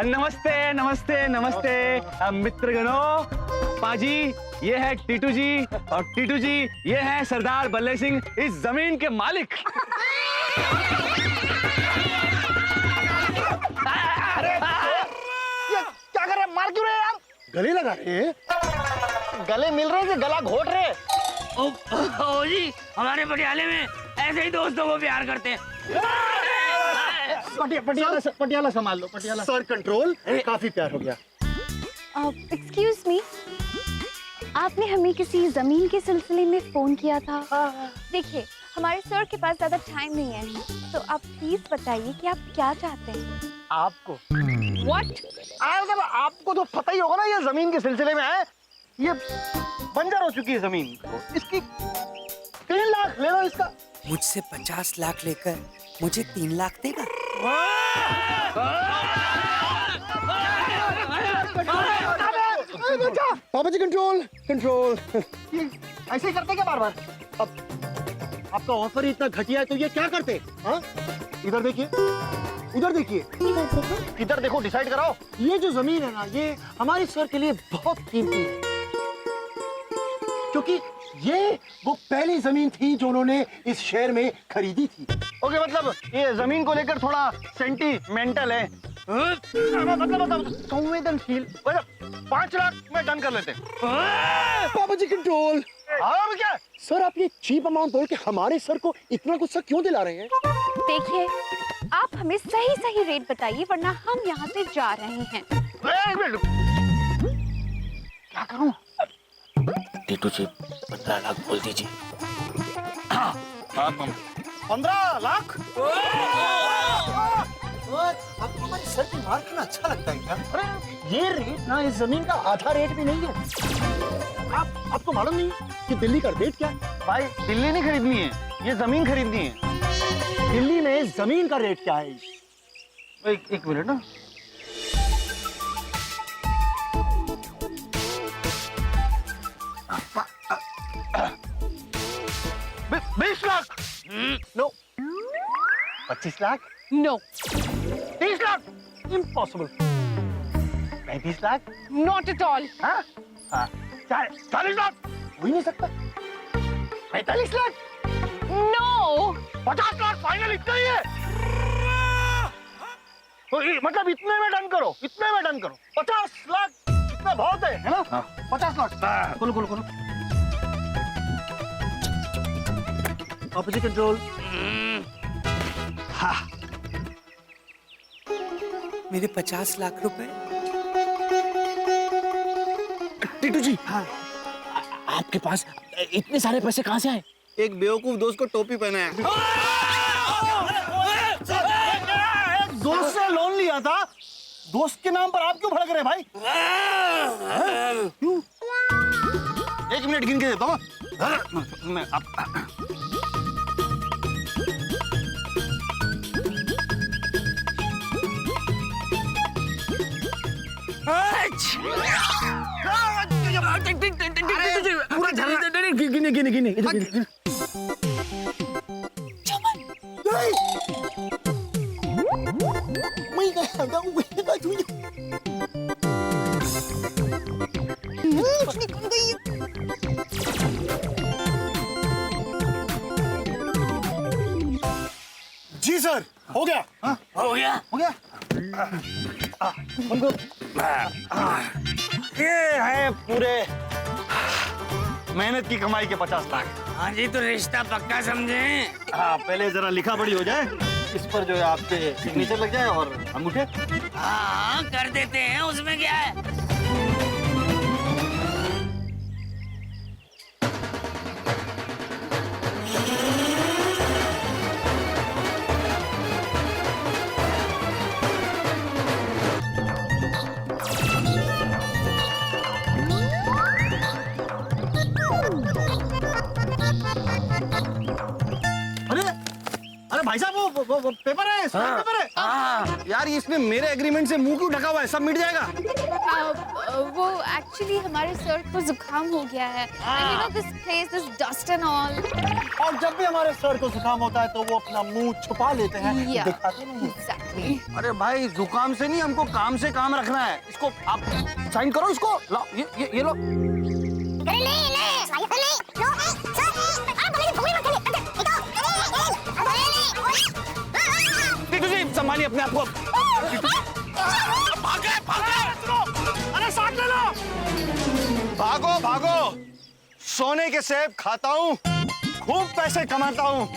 Speaker 1: नमस्ते नमस्ते नमस्ते मित्रगणों, पाजी ये है टीटू जी, और टीटू जी ये है सरदार बल्ले सिंह, इस जमीन के मालिक।
Speaker 2: क्या कर रहे हैं? मार क्यों रहे हैं यार?
Speaker 5: गले लगा रहे हैं?
Speaker 2: गले मिल रहे हैं कि गला घोट रहे हैं?
Speaker 4: ओ जी, हमारे पटियाले में ऐसे ही दोस्तों को प्यार करते हैं।
Speaker 2: पटियाला संभाल लो, पटियाला।
Speaker 5: सर कंट्रोल, काफी प्यार हो गया।
Speaker 6: एक्सक्यूज मी, आपने हमें किसी जमीन के सिलसिले में फोन किया था? देखिए, हमारे सर के पास ज्यादा टाइम नहीं है, तो आप प्लीज बताइए कि आप क्या चाहते हैं।
Speaker 2: आपको
Speaker 6: What?
Speaker 2: आपको तो पता ही होगा ना, ये जमीन के सिलसिले में है। ये बंजर हो चुकी है जमीन, इसकी 3 लाख ले लो इसका।
Speaker 4: मुझसे 50 लाख लेकर मुझे 3 लाख देगा?
Speaker 5: पापा जी कंट्रोल कंट्रोल।
Speaker 2: ऐसे ही करते क्या बार बार?
Speaker 5: अब आपका ऑफर इतना घटिया है तो ये क्या करते? हाँ, इधर देखिए, उधर देखिए,
Speaker 2: इधर देखो, डिसाइड कराओ।
Speaker 5: ये जो जमीन है ना, ये हमारे सर के लिए बहुत कीमती है, क्योंकि ये वो पहली जमीन थी जो उन्होंने इस शहर में खरीदी थी।
Speaker 2: ओके, मतलब ये जमीन को लेकर थोड़ा सेंटीमेंटल है, मतलब संवेदनशील। 5 लाख में डन कर लेते।
Speaker 5: पापा जी कंट्रोल।
Speaker 2: और क्या
Speaker 5: सर, आप ये चीप अमाउंट बोल के हमारे सर को इतना गुस्सा क्यों दिला रहे हैं?
Speaker 6: देखिए, आप हमें सही सही रेट बताइए, वरना हम यहाँ से जा रहे हैं।
Speaker 2: एक मिनट, क्या करूं?
Speaker 8: टीटू जी 15 लाख बोल दीजिए।
Speaker 2: 15 लाख?
Speaker 5: आपको हमारे सर की मार खाना अच्छा लगता है क्या? अरे ये रेट ना इस जमीन का आधा रेट भी नहीं है। आपको मालूम नहीं कि दिल्ली का रेट क्या है?
Speaker 2: भाई, दिल्ली नहीं खरीदनी है, ये जमीन खरीदनी है।
Speaker 5: दिल्ली में जमीन का रेट क्या है?
Speaker 2: एक मिनट ना। बीस lakh?
Speaker 5: No. 25 lakh?
Speaker 6: No,
Speaker 2: 30 lakh?
Speaker 5: Impossible. 35 lakh?
Speaker 6: Not at all.
Speaker 2: हाँ? 40 लाख?
Speaker 5: हो ही नहीं सकता।
Speaker 2: 45 लाख?
Speaker 6: नो,
Speaker 2: 50 लाख? फाइनल इतना ही है? तो मतलब इतने में डन करो, इतने में डन करो। 50 लाख इतना बहुत है ना? 50 लाख। खोलो खोलो खोलो।
Speaker 5: Opposite control.
Speaker 4: मेरे 50 लाख रुपए।
Speaker 8: टीटू जी, हाँ, आपके पास इतने सारे पैसे कहाँ से आए?
Speaker 9: एक बेवकूफ दोस्त को टोपी पहनाया।
Speaker 2: दोस्त से लोन लिया था, दोस्त के नाम पर आप क्यों भड़क रहे भाई? क्यों? 1 मिनट गिन के देता हूँ मैं।
Speaker 5: पूरा गिने गिने गिने इधर गिने। जी सर, हो गया। हाँ?
Speaker 2: हो गया? हो गया?
Speaker 5: हमको
Speaker 2: ये है पूरे मेहनत की कमाई के 50 लाख।
Speaker 4: हाँ जी, तो रिश्ता पक्का समझे।
Speaker 2: हाँ, पहले जरा लिखा पढ़ी हो जाए, इस पर जो है आपके सिग्नेचर लग जाए और अंगूठे।
Speaker 4: हाँ, कर देते हैं, उसमें क्या है।
Speaker 8: वो पेपर है, इसमें पेपर है। यार इसमें मेरे एग्रीमेंट से मुंह क्यों ढका हुआ है? सब मिट जाएगा।
Speaker 6: वो एक्चुअली हमारे सर को जुकाम हो गया है। You know this place, this dust and all.
Speaker 8: और जब भी हमारे सर को जुकाम होता है तो वो अपना मुंह छुपा लेते हैं,
Speaker 6: Yeah.
Speaker 8: दिखाते नहीं।
Speaker 6: एग्जैक्टली।
Speaker 8: अरे भाई जुकाम से नहीं, हमको काम से काम रखना है। इसको आप साइन करो, इसको लाओ, ये लो। टीटू जी संभालिए अपने आप को। अरे साथ ले लो। भागो भागो, सोने के सेब खाता हूँ, खूब पैसे कमाता हूँ।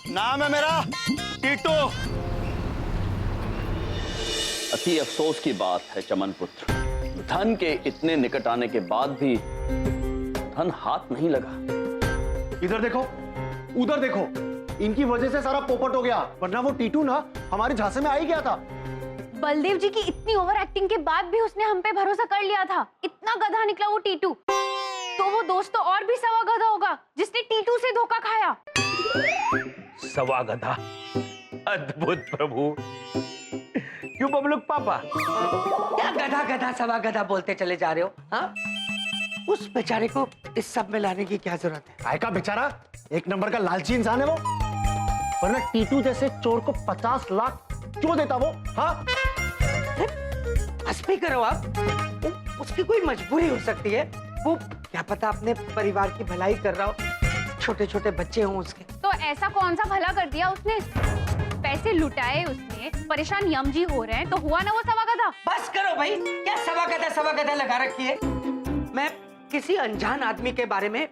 Speaker 8: नाम है मेरा टीटू।
Speaker 3: अति अफसोस की बात है चमन पुत्र, धन के इतने निकट आने के बाद भी धन हाथ नहीं लगा।
Speaker 5: इधर देखो, उधर देखो, इनकी वजह से सारा पोपट हो गया, वरना वो टीटू ना हमारे झांसे में आ ही गया था।
Speaker 6: बलदेव जी की इतनी ओवर एक्टिंग के बाद भी उसने हम पे भरोसा कर लिया था। इतना गधा निकला वो टीटू। तो वो दोस्त तो और भी सवा गधा होगा जिसने टीटू से धोखा खाया।
Speaker 7: सवा गधा, अद्भुत प्रभु। क्यों बबलू पापा?
Speaker 4: क्या गधा गधा सवा गधा बोलते चले जा रहे हो? हाँ, उस बेचारे को इस सब में लाने की क्या जरूरत है?
Speaker 5: काय का बेचारा, एक नंबर का लालची इंसान है वो, वरना टीटू जैसे चोर को 50 लाख क्यों देता वो? हाँ,
Speaker 4: बस भी करो आप। उसकी कोई मजबूरी हो सकती है, वो क्या पता अपने परिवार की भलाई कर रहा हो, छोटे छोटे बच्चे हों उसके।
Speaker 6: तो ऐसा कौन सा भला कर दिया उसने? पैसे लुटाए उसने, परेशान यमजी हो रहे हैं, तो हुआ ना वो सवा गधा।
Speaker 4: बस करो भाई, क्या सवा गधा लगा रखी है? मैं किसी अनजान आदमी के बारे में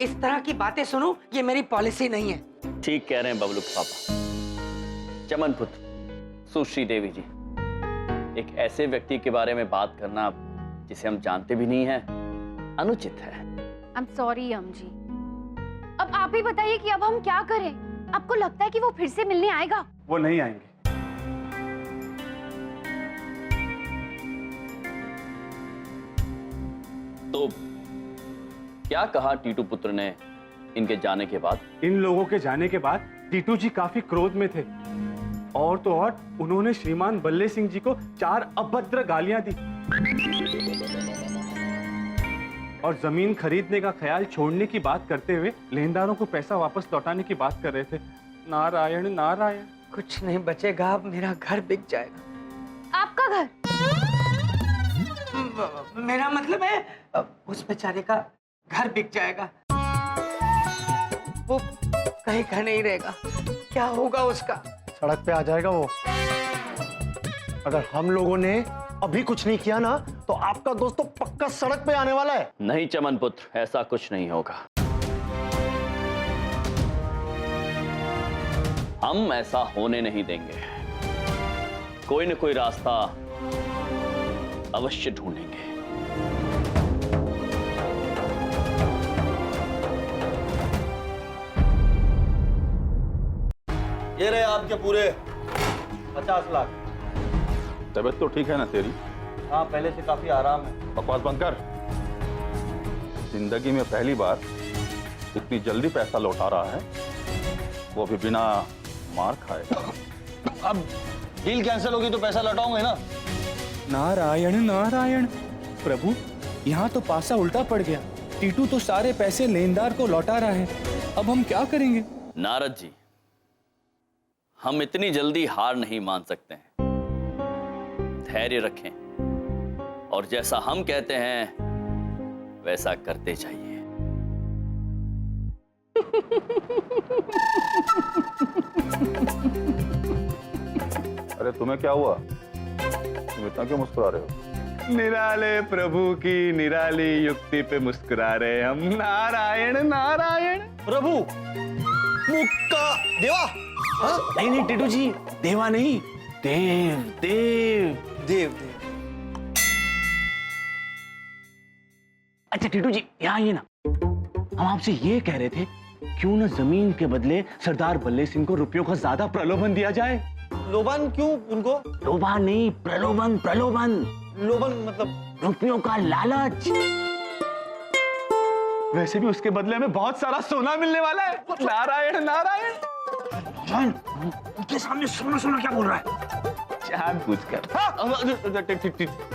Speaker 4: इस तरह की बातें सुनूं, ये मेरी पॉलिसी नहीं है।
Speaker 3: ठीक कह रहे हैं बबलू पापा। चमन पुत्र, सुश्री देवी जी, एक ऐसे व्यक्ति के बारे में बात करना जिसे हम जानते भी नहीं हैं, अनुचित है।
Speaker 6: I am sorry यमजी। अब आप ही बताइए कि अब हम क्या करें? आपको लगता है कि वो फिर से मिलने आएगा?
Speaker 1: वो नहीं आएंगे।
Speaker 3: तो क्या कहा टीटू पुत्र ने इनके जाने के बाद?
Speaker 1: इन लोगों के जाने के बाद टीटू जी काफी क्रोध में थे, और तो और उन्होंने श्रीमान बल्ले सिंह जी को 4 अभद्र गालियां दी और जमीन खरीदने का ख्याल छोड़ने की बात करते हुए लेनदारों को पैसा वापस लौटाने की बात कर रहे थे। नारायण नारायण।
Speaker 4: कुछ नहीं बचेगा, अब मेरा घर बिक जाएगा।
Speaker 6: आपका घर?
Speaker 4: मेरा मतलब है उस बेचारे का घर बिक जाएगा, वो कहीं का नहीं रहेगा। क्या होगा उसका?
Speaker 5: सड़क पे आ जाएगा वो। अगर हम लोगों ने अभी कुछ नहीं किया ना, तो आपका दोस्त तो पक्का सड़क पे आने वाला है।
Speaker 3: नहीं चमन पुत्र, ऐसा कुछ नहीं होगा। हम ऐसा होने नहीं देंगे। कोई न कोई रास्ता अवश्य ढूंढेंगे।
Speaker 2: ये रहे आपके पूरे 50 लाख।
Speaker 11: तबीयत तो ठीक है ना तेरी?
Speaker 2: हाँ, पहले से काफी आराम है।
Speaker 11: बकवास बंद कर। जिंदगी में पहली बार इतनी जल्दी पैसा लौटा रहा है, वो भी बिना मार खाए।
Speaker 2: अब डील कैंसिल होगी तो पैसा लौटाऊंगा ना।
Speaker 12: नारायण नारायण। प्रभु, यहाँ तो पासा उल्टा पड़ गया। टीटू तो सारे पैसे लेनदार को लौटा रहा है, अब हम क्या करेंगे?
Speaker 3: नारद जी, हम इतनी जल्दी हार नहीं मान सकते हैं। धैर्य रखें और जैसा हम कहते हैं वैसा करते जाइए।
Speaker 11: अरे तुम्हें क्या हुआ? तुम इतना क्यों मुस्कुरा रहे हो?
Speaker 1: निराले प्रभु की निराली युक्ति पे मुस्कुरा रहे हम। नारायण नारायण।
Speaker 8: प्रभु मुक्का देवा। हाँ?
Speaker 12: नहीं टीटू जी, देवा नहीं, देव देव
Speaker 8: देव देव।
Speaker 12: अच्छा टीटू जी, यहाँ आइए ना। हम आपसे ये कह रहे थे, क्यों ना जमीन के बदले सरदार बल्ले सिंह को रुपयों का ज्यादा प्रलोभन दिया जाए।
Speaker 2: लोबान क्यों उनको?
Speaker 12: लोभा नहीं, प्रलोभन प्रलोभन।
Speaker 2: लोबन मतलब?
Speaker 12: रुपयों का लालच।
Speaker 1: वैसे भी उसके बदले में बहुत सारा सोना मिलने वाला है। नारायण नारायण।
Speaker 12: उनके सामने सोना सोना क्या बोल रहा है? जानबूझकर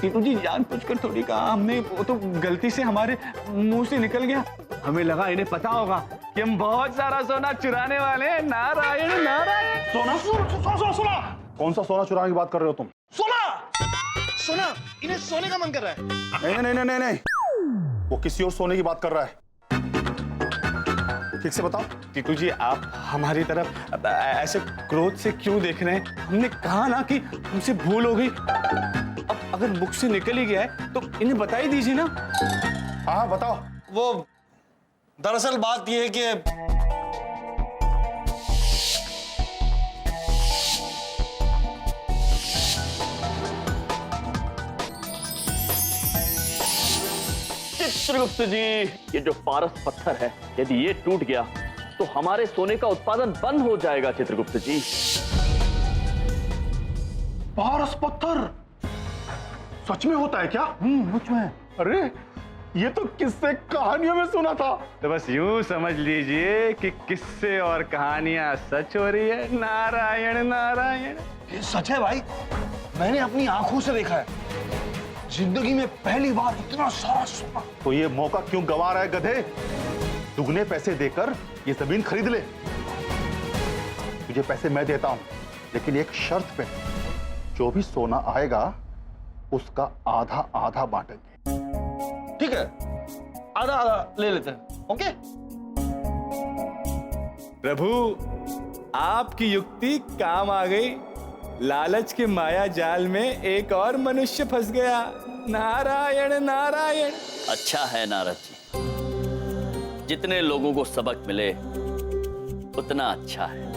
Speaker 12: टीटू जी, जानबूझकर थोड़ी कहा हमने, वो तो गलती से हमारे मुंह से निकल गया। हमें लगा इन्हें पता होगा कि हम बहुत सारा सोना चुराने वाले हैं। नारायण नारायण।
Speaker 11: सोना सोना सोना सोना, कौन सा सोना चुराने की बात कर रहे हो तुम?
Speaker 9: सोना, इन्हें सोने का मन कर रहा है।
Speaker 11: नहीं नहीं नहीं नहीं नहीं, वो किसी और सोने की बात कर रहा है। ठीक से बताओ।
Speaker 12: टीटू जी, आप हमारी तरफ ऐसे क्रोध से क्यों देख रहे हैं? हमने कहा ना कि हमसे भूल हो गई। अब अगर मुख से निकल ही गया है तो इन्हें बता ही दीजिए ना।
Speaker 11: हाँ बताओ।
Speaker 9: वो दरअसल बात यह है कि
Speaker 3: चित्रगुप्त जी, ये जो पारस पत्थर है, यदि ये टूट गया तो हमारे सोने का उत्पादन बंद हो जाएगा। चित्रगुप्त जी,
Speaker 11: पारस पत्थर सच में होता है क्या?
Speaker 12: मुझ में।
Speaker 11: अरे ये तो किस्से कहानियों में सुना था।
Speaker 12: तो बस यूं समझ लीजिए कि किस्से और कहानियां सच हो रही है। नारायण नारायण।
Speaker 9: ये सच है भाई, मैंने अपनी आंखों से देखा है। जिंदगी में पहली बार इतना सारा सोना।
Speaker 11: तो ये मौका क्यों गंवा रहा है गधे? दुगने पैसे देकर ये जमीन खरीद ले। तुझे पैसे मैं देता हूं, लेकिन एक शर्त पे, जो भी सोना आएगा उसका आधा आधा बांटेंगे।
Speaker 9: ठीक है, आधा आधा ले लेते हैं। ओके
Speaker 12: प्रभु, आपकी युक्ति काम आ गई। लालच के माया जाल में एक और मनुष्य फंस गया। नारायण नारायण।
Speaker 3: अच्छा है नारद जी, जितने लोगों को सबक मिले उतना अच्छा है।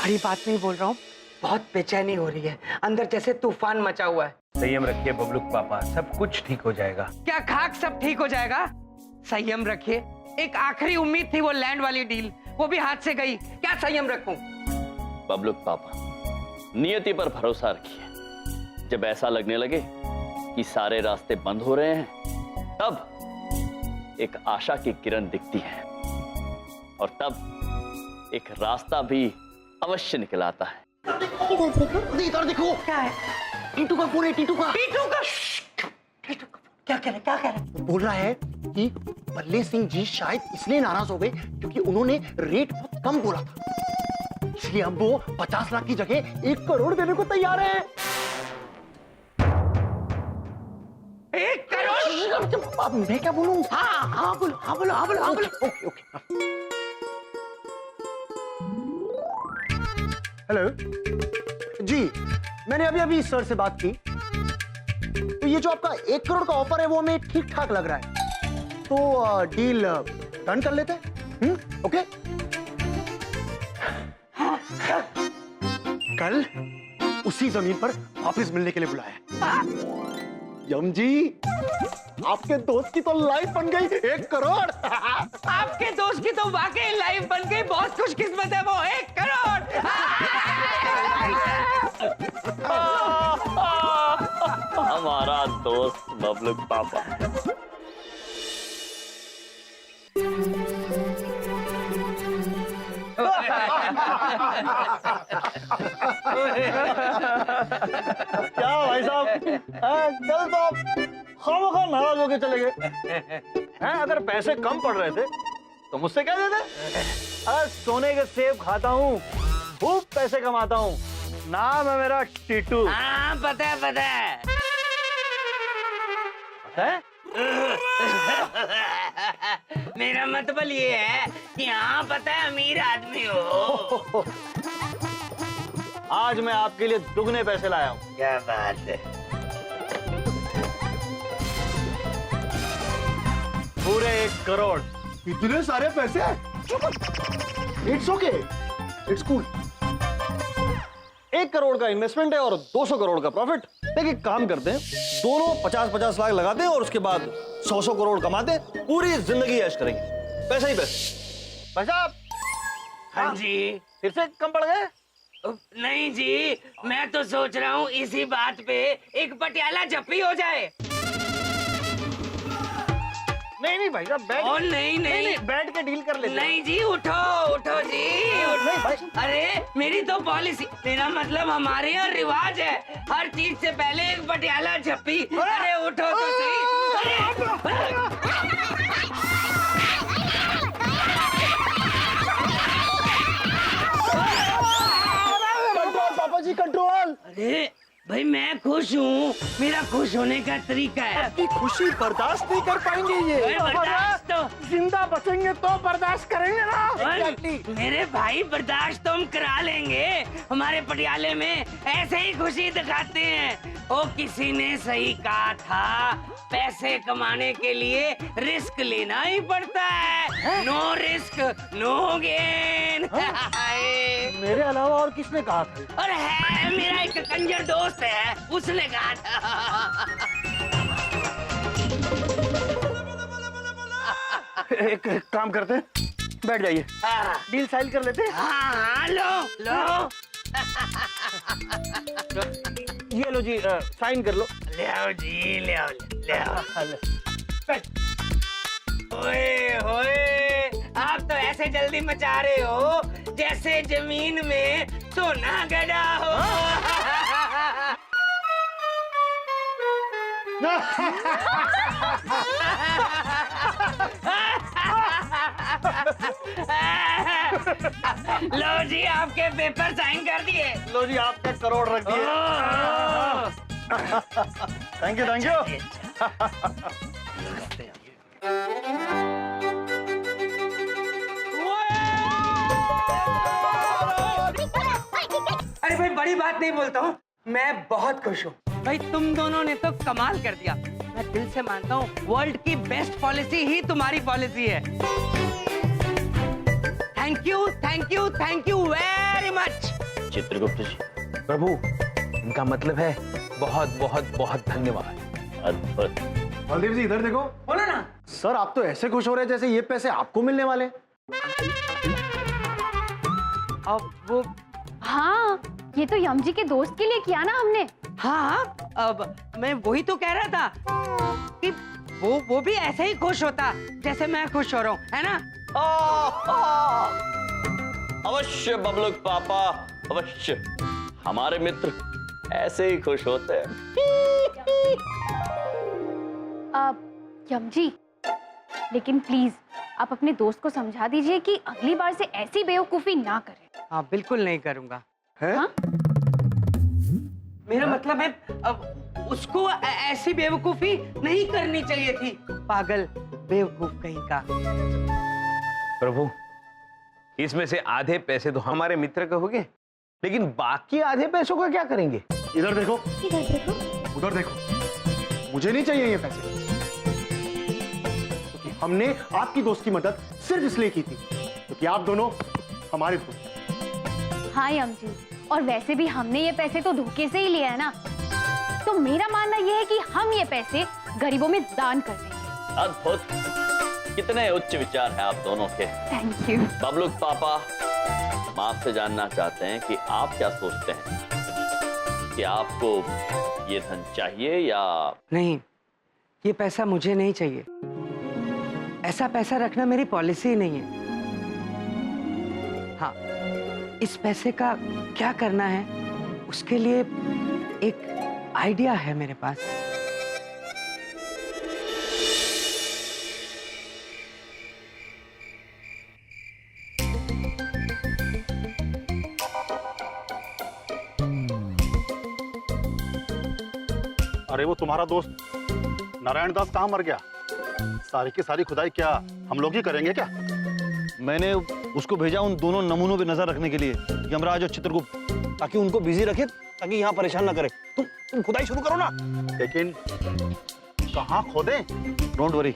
Speaker 4: बड़ी बात नहीं बोल रहा हूँ, बहुत बेचैनी हो रही है, अंदर जैसे तूफान मचा हुआ है।
Speaker 7: संयम रखिए बबलूक पापा, सब कुछ ठीक हो जाएगा।
Speaker 4: क्या खाक सब ठीक हो जाएगा? संयम रखिए, एक आखिरी उम्मीद थी वो लैंड वाली डील, वो भी हाथ से गई। क्या संयम रखूं?
Speaker 3: बबलूक पापा, नियति पर भरोसा रखिए। जब ऐसा लगने लगे कि सारे रास्ते बंद हो रहे हैं, तब एक आशा की किरण दिखती है, और तब एक रास्ता भी अवश्य निकल आता है।
Speaker 5: इधर देखो।
Speaker 4: क्या है?
Speaker 5: टीटू का फोन है, टीटू का।
Speaker 4: टीटू का? क्या कह रहे? क्या कह रहे?
Speaker 5: वो बोल रहा है कि बल्ले सिंह जी शायद इसलिए नाराज हो गए क्योंकि उन्होंने रेट बहुत कम बोला था, इसलिए अब वो 50 लाख की जगह 1 करोड़ देने को तैयार है।
Speaker 4: 1 करोड़?
Speaker 5: अब मैं क्या बोलूं?
Speaker 4: हाँ हाँ बोलो, हाँ बोलो, हाँ बोलो, हाँ बोलो।
Speaker 5: Okay okay. हेलो जी, मैंने अभी अभी सर से बात की, तो ये जो आपका 1 करोड़ का ऑफर है वो हमें ठीक ठाक लग रहा है, तो डील डन कर लेते हैं। ओके। कल उसी जमीन पर वापस मिलने के लिए बुलाया। यम जी, आपके दोस्त की तो लाइफ बन गई 1 करोड़।
Speaker 4: आपके दोस्त की तो वाकई लाइफ बन गई, बहुत खुशकिस्मत है वो। 1 करोड़।
Speaker 3: हमारा दोस्त बबलूक पापा।
Speaker 9: क्या भाई साहब, कल तो आप खामखा नाराज होके चले गए हैं। अगर पैसे कम पड़ रहे थे तो मुझसे क्या देते? अरे सोने के सेब खाता हूँ, खूब पैसे कमाता हूँ। नाम है मेरा टीटू।
Speaker 4: हाँ पता है, पता है।
Speaker 9: है?
Speaker 4: मेरा मतलब ये है कि हाँ पता है, अमीर आदमी हो।
Speaker 9: आज मैं आपके लिए दुगने पैसे लाया हूँ।
Speaker 4: क्या बात है।
Speaker 9: पूरे 1 करोड़।
Speaker 5: इतने सारे पैसे? It's okay, it's cool.
Speaker 9: 1 crore का इन्वेस्टमेंट है और 200 करोड़ का प्रॉफिट। देखिए, काम करते हैं, दोनों 50-50 लाख लगाते हैं और उसके बाद 100-100 करोड़ कमाते हैं। पूरी जिंदगी ऐश करेंगे, पैसा ही पैसा। भाई साहब।
Speaker 4: हाँ जी।
Speaker 9: फिर से कम पड़ गए?
Speaker 4: नहीं जी, मैं तो सोच रहा हूँ इसी बात पे एक पटियाला जप्पी हो जाए।
Speaker 9: नहीं नहीं भाई साहब बैठ
Speaker 4: ओ नहीं नहीं
Speaker 9: बैठ के डील कर लेते हैं।
Speaker 4: नहीं जी, उठो उठो जी उठो। अरे मेरी तो पॉलिसी, मेरा मतलब हमारे यहाँ रिवाज है, हर चीज से पहले एक पटियाला झप्पी। अरे उठो तो सही।
Speaker 5: कंट्रोल पापा जी, कंट्रोल।
Speaker 4: अरे भाई मैं खुश हूँ, मेरा खुश होने का तरीका है।
Speaker 5: आपकी खुशी बर्दाश्त नहीं कर पाएंगे ये।
Speaker 4: अरे बर्दाश्त तो
Speaker 5: जिंदा बचेंगे तो बर्दाश्त करेंगे ना।
Speaker 4: और मेरे भाई बर्दाश्त तो हम करा लेंगे। हमारे पटियाले में ऐसे ही खुशी दिखाते हैं। ओ किसी ने सही कहा था, पैसे कमाने के लिए रिस्क लेना ही पड़ता है। No risk no gain.
Speaker 5: मेरे अलावा और किसने कहा था?
Speaker 4: और है मेरा एक कंजर दोस्त है, उसने कहा था।
Speaker 9: एक काम करते हैं, बैठ जाइए, डील साइन कर लेते हैं।
Speaker 4: हाँ लो लो
Speaker 9: ये लो जी, साइन कर लो।
Speaker 4: ले आओ जी, ले आओ ले आओ। ओए होए, आप तो ऐसे जल्दी मचा रहे हो जैसे जमीन में सोना गड़ा हो। लो जी, आपके पेपर साइन कर दिए।
Speaker 9: लो जी, आपका करोड़ रख दिए। Thank you thank you.
Speaker 4: अरे भाई बड़ी बात नहीं बोलता हूँ, मैं बहुत खुश हूँ भाई। तुम दोनों ने तो कमाल कर दिया। मैं दिल से मानता हूँ वर्ल्ड की बेस्ट पॉलिसी ही तुम्हारी पॉलिसी है। Thank you very much.
Speaker 3: Chitragupta ji,
Speaker 7: प्रभु, इनका मतलब है बहुत बहुत बहुत धन्यवाद।
Speaker 3: अद्भुत।
Speaker 5: बलदेव जी इधर देखो।
Speaker 4: बोलो ना।
Speaker 5: सर आप तो ऐसे खुश हो रहे हैं जैसे ये पैसे आपको मिलने वाले।
Speaker 4: अब वो
Speaker 6: हाँ, ये तो यमजी के दोस्त के लिए किया ना हमने।
Speaker 4: हाँ, अब मैं वही तो कह रहा था कि वो भी ऐसे ही खुश होता जैसे मैं खुश हो रहा हूँ, है ना?
Speaker 3: अवश्य बबलुक पापा, अवश्य। हमारे मित्र ऐसे ही खुश होते हैं।
Speaker 6: यमजी, लेकिन प्लीज आप अपने दोस्त को समझा दीजिए कि अगली बार से ऐसी बेवकूफी ना करें।
Speaker 4: हाँ बिल्कुल नहीं करूँगा।
Speaker 6: हाँ?
Speaker 4: मेरा मतलब है अब उसको ऐसी बेवकूफी नहीं करनी चाहिए थी। पागल बेवकूफ कहीं का।
Speaker 7: प्रभु, इसमें से आधे पैसे तो हमारे मित्र के हो गए, लेकिन बाकी आधे पैसों का क्या करेंगे?
Speaker 5: इधर देखो,
Speaker 6: इधर देखो।
Speaker 5: उधर देखो। मुझे नहीं चाहिए ये पैसे, क्योंकि हमने आपकी दोस्त की मदद सिर्फ इसलिए की थी क्योंकि आप दोनों हमारे दोस्त।
Speaker 6: हाँ यमजी, और वैसे भी हमने ये पैसे तो धोखे से ही लिए है ना, तो मेरा मानना यह है कि हम ये पैसे गरीबों में दान कर देंगे।
Speaker 3: अद्भुत। कितने उच्च विचार हैं आप दोनों के।
Speaker 6: Thank you.
Speaker 3: बबलुक पापा, हम आपसे जानना चाहते हैं कि आप क्या सोचते हैं कि आपको ये धन चाहिए या
Speaker 4: नहीं, ये पैसा मुझे नहीं चाहिए। ऐसा पैसा रखना मेरी पॉलिसी ही नहीं है। हाँ, इस पैसे का क्या करना है उसके लिए एक आइडिया है मेरे पास।
Speaker 11: अरे वो तुम्हारा दोस्त नारायण दास कहाँ मर गया? सारी की सारी खुदाई क्या हम लोग ही करेंगे क्या?
Speaker 9: मैंने उसको भेजा उन दोनों नमूनों पे नजर रखने के लिए, यमराज और चित्रगुप्त, ताकि उनको बिजी रखे, ताकि यहाँ परेशान ना करे। तुम खुदाई शुरू करो ना।
Speaker 11: लेकिन कहाँ खोदें?
Speaker 9: डोंट वरी,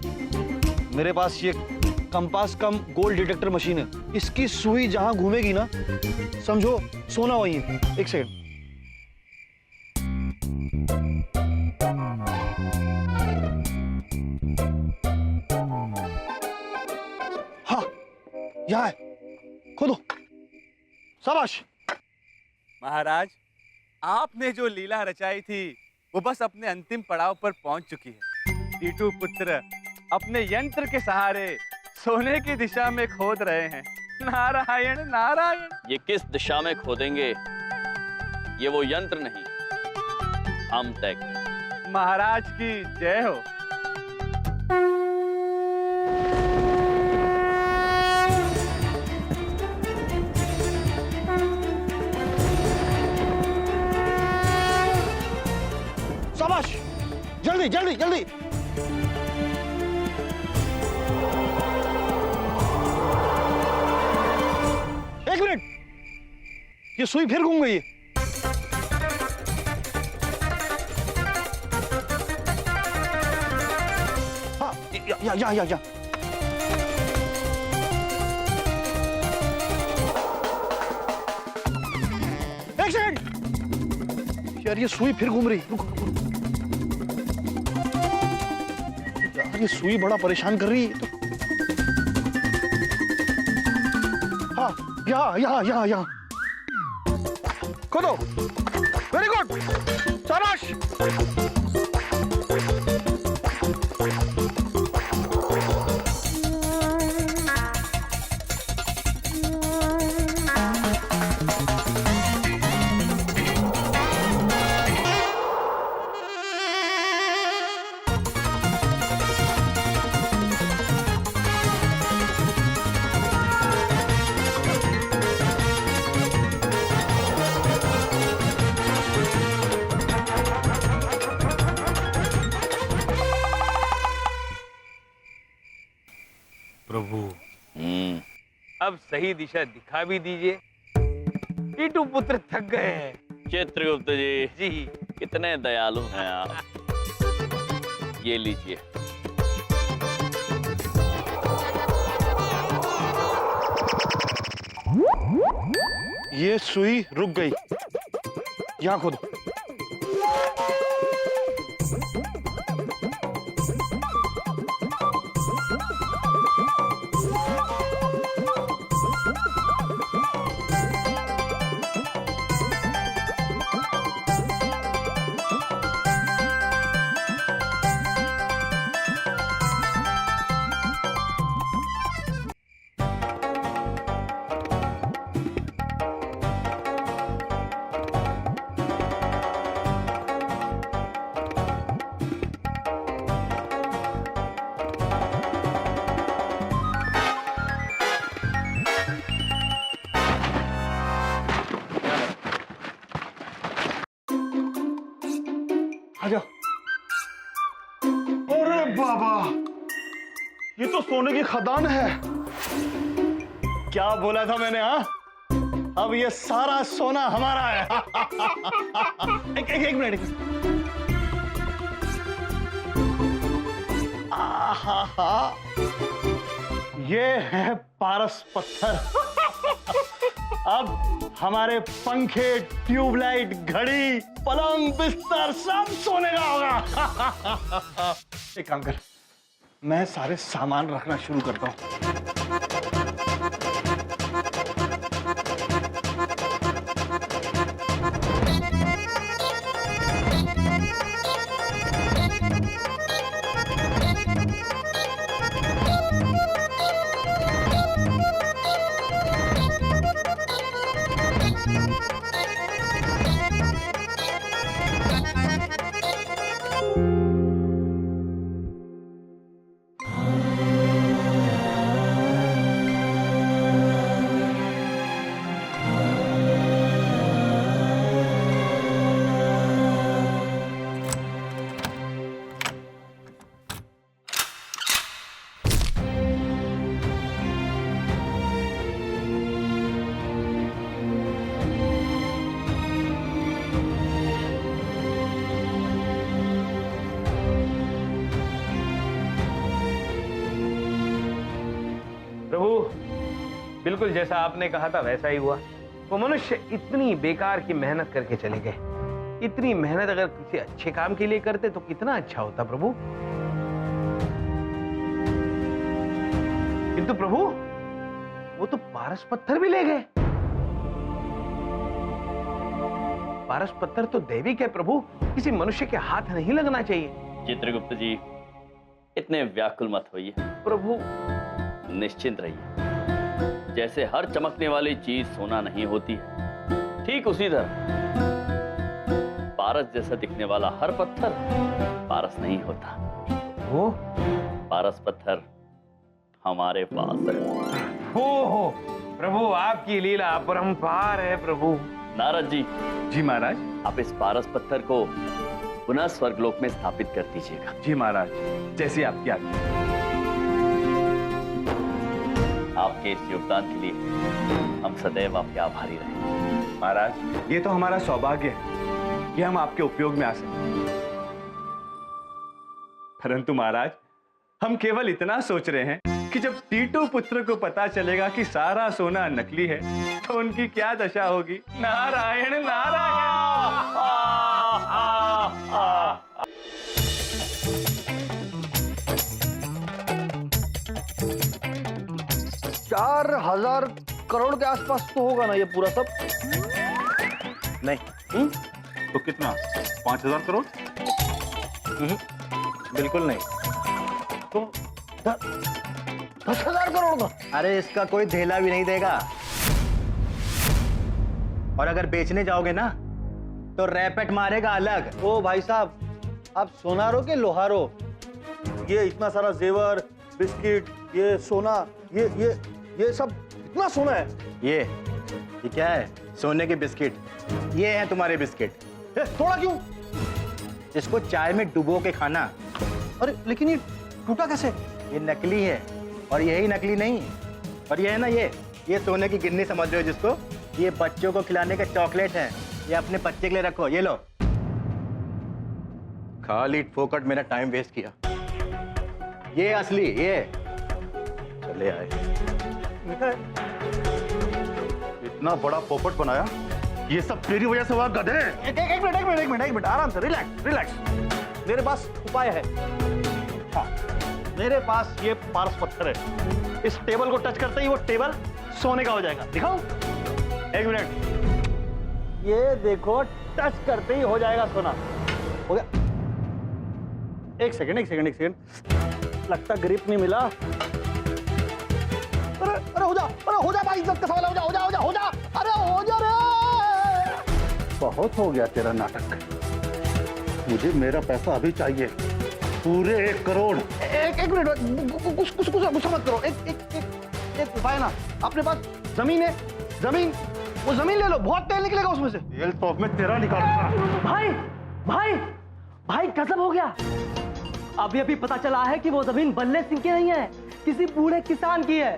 Speaker 9: मेरे पास ये कंपास कम गोल्ड डिटेक्टर मशीन है। इसकी सुई जहां घूमेगी ना, समझो सोना वही है। एक सेकंड। हाँ, यहाँ है, खोदो। शाबाश।
Speaker 12: महाराज, आपने जो लीला रचाई थी वो बस अपने अंतिम पड़ाव पर पहुंच चुकी है। टीटू पुत्र
Speaker 1: अपने यंत्र के सहारे सोने की दिशा में खोद रहे हैं। नारायण नारायण।
Speaker 3: ये किस दिशा में खोदेंगे, ये वो यंत्र नहीं, हम तय करेंगे।
Speaker 1: महाराज की जय हो।
Speaker 9: शाबाश, जल्दी जल्दी जल्दी। एक मिनट, ये सुई फिर घूम गई है। हाँ, या। एक सेकंड, यार ये सुई फिर घूम रही। रुको रुको यार, ये सुई बड़ा परेशान कर रही है तो। हाँ, यहाँ खोदो। वेरी गुड, शाबाश।
Speaker 7: प्रभु,
Speaker 1: अब सही दिशा दिखा भी दीजिए। कीटू पुत्र थक गए हैं।
Speaker 3: चित्रगुप्त जी,
Speaker 1: जी
Speaker 3: कितने दयालु हैं आप। ये लीजिए।
Speaker 9: ये सुई रुक गई, यहाँ खोदो। आ जाओ। अरे बाबा, ये तो सोने की खदान है। क्या बोला था मैंने? हाँ, अब ये सारा सोना हमारा है। एक मिनट। ये है पारस पत्थर। अब हमारे पंखे, ट्यूबलाइट, घड़ी, पलंग, बिस्तर सब सोने का होगा। एक काम कर, मैं सारे सामान रखना शुरू करता हूं।
Speaker 7: बिल्कुल जैसा आपने कहा था वैसा ही हुआ। वो मनुष्य इतनी बेकार की मेहनत करके चले गए। इतनी मेहनत अगर किसी अच्छे काम के लिए करते तो कितना अच्छा होता प्रभु। किंतु प्रभु, वो तो पारस पत्थर भी ले गए। पारस पत्थर तो दैविक है प्रभु, किसी मनुष्य के हाथ नहीं लगना चाहिए।
Speaker 3: चित्रगुप्त जी, इतने व्याकुल मत होइए।
Speaker 7: प्रभु
Speaker 3: निश्चिंत रहिए। जैसे हर चमकने वाली चीज सोना नहीं होती है, ठीक उसी तरह पारस जैसा दिखने वाला हर पत्थर पारस नहीं होता।
Speaker 7: वो
Speaker 3: पारस पत्थर हमारे पास है।
Speaker 7: हो प्रभु, आपकी लीला अपरंपार है प्रभु।
Speaker 3: नारद जी,
Speaker 1: जी महाराज।
Speaker 3: आप इस पारस पत्थर को पुनः स्वर्गलोक में स्थापित कर दीजिएगा।
Speaker 1: जी महाराज, जैसी आपकी आज्ञा।
Speaker 3: आपके इस योगदान के लिए हम सदैव आपके आभारी रहेंगे।
Speaker 1: महाराज, ये तो हमारा सौभाग्य है कि हम आपके उपयोग में आ सकें। परंतु महाराज, हम केवल इतना सोच रहे हैं कि जब टीटू पुत्र को पता चलेगा कि सारा सोना नकली है तो उनकी क्या दशा होगी। नारायण नारायण।
Speaker 2: 4,000 करोड़ के आसपास तो होगा ना ये पूरा सब?
Speaker 11: नहीं। तो कितना? 5,000 करोड़?
Speaker 2: बिल्कुल नहीं।
Speaker 5: तो
Speaker 2: 10,000 करोड़ का?
Speaker 5: अरे इसका कोई धेला भी नहीं देगा। और अगर बेचने जाओगे ना तो रैपेट मारेगा अलग।
Speaker 2: ओ भाई साहब, आप सोनारो के लोहारो? ये इतना सारा जेवर, बिस्किट, ये सोना, ये सब इतना सोना है?
Speaker 5: ये क्या है? सोने के बिस्किट। ये हैं तुम्हारे बिस्किट।
Speaker 2: थोड़ा क्यों?
Speaker 5: इसको चाय में डुबो के खाना।
Speaker 2: अरे लेकिन ये टूटा कैसे?
Speaker 5: ये नकली है। और यही नकली नहीं, और ये है ना, ये सोने की गिन्नी समझ रहे हो जिसको, ये बच्चों को खिलाने के चॉकलेट है। ये अपने बच्चे के लिए रखो। ये लो। खाली फोकट मेरा टाइम वेस्ट किया। ये असली, ये चले आए।
Speaker 11: इतना बड़ा पोपट बनाया, ये सब तेरी वजह से हुआ गधे।
Speaker 2: एक मिनट, आराम से, रिलैक्स। मेरे पास उपाय है। हाँ, मेरे पास ये पारस पत्थर है। इस टेबल को टच करते ही वो टेबल सोने का हो जाएगा। दिखाओ? एक मिनट। ये देखो, टच करते ही हो जाएगा सोना। हो गया। एक सेकंड। लगता ग्रिप नहीं मिला। अरे हो जा भाई, इज्जत का सवाल। हो जा। अरे हो जा रे।
Speaker 11: बहुत हो गया तेरा नाटक। मुझे मेरा पैसा अभी चाहिए, पूरे 1 करोड़।
Speaker 2: एक मिनट, कुछ गुस्सा मत करो। एक उपाय ना, अपने पास जमीन है, वो जमीन ले लो, बहुत तेल निकलेगा उसमें से।
Speaker 11: तेल तो अब मैं तेरा निकालूंगा।
Speaker 13: भाई कसम हो गया। अभी पता चला है कि वो जमीन बल्ले सिंह की नहीं है, किसी बूढ़े किसान की है।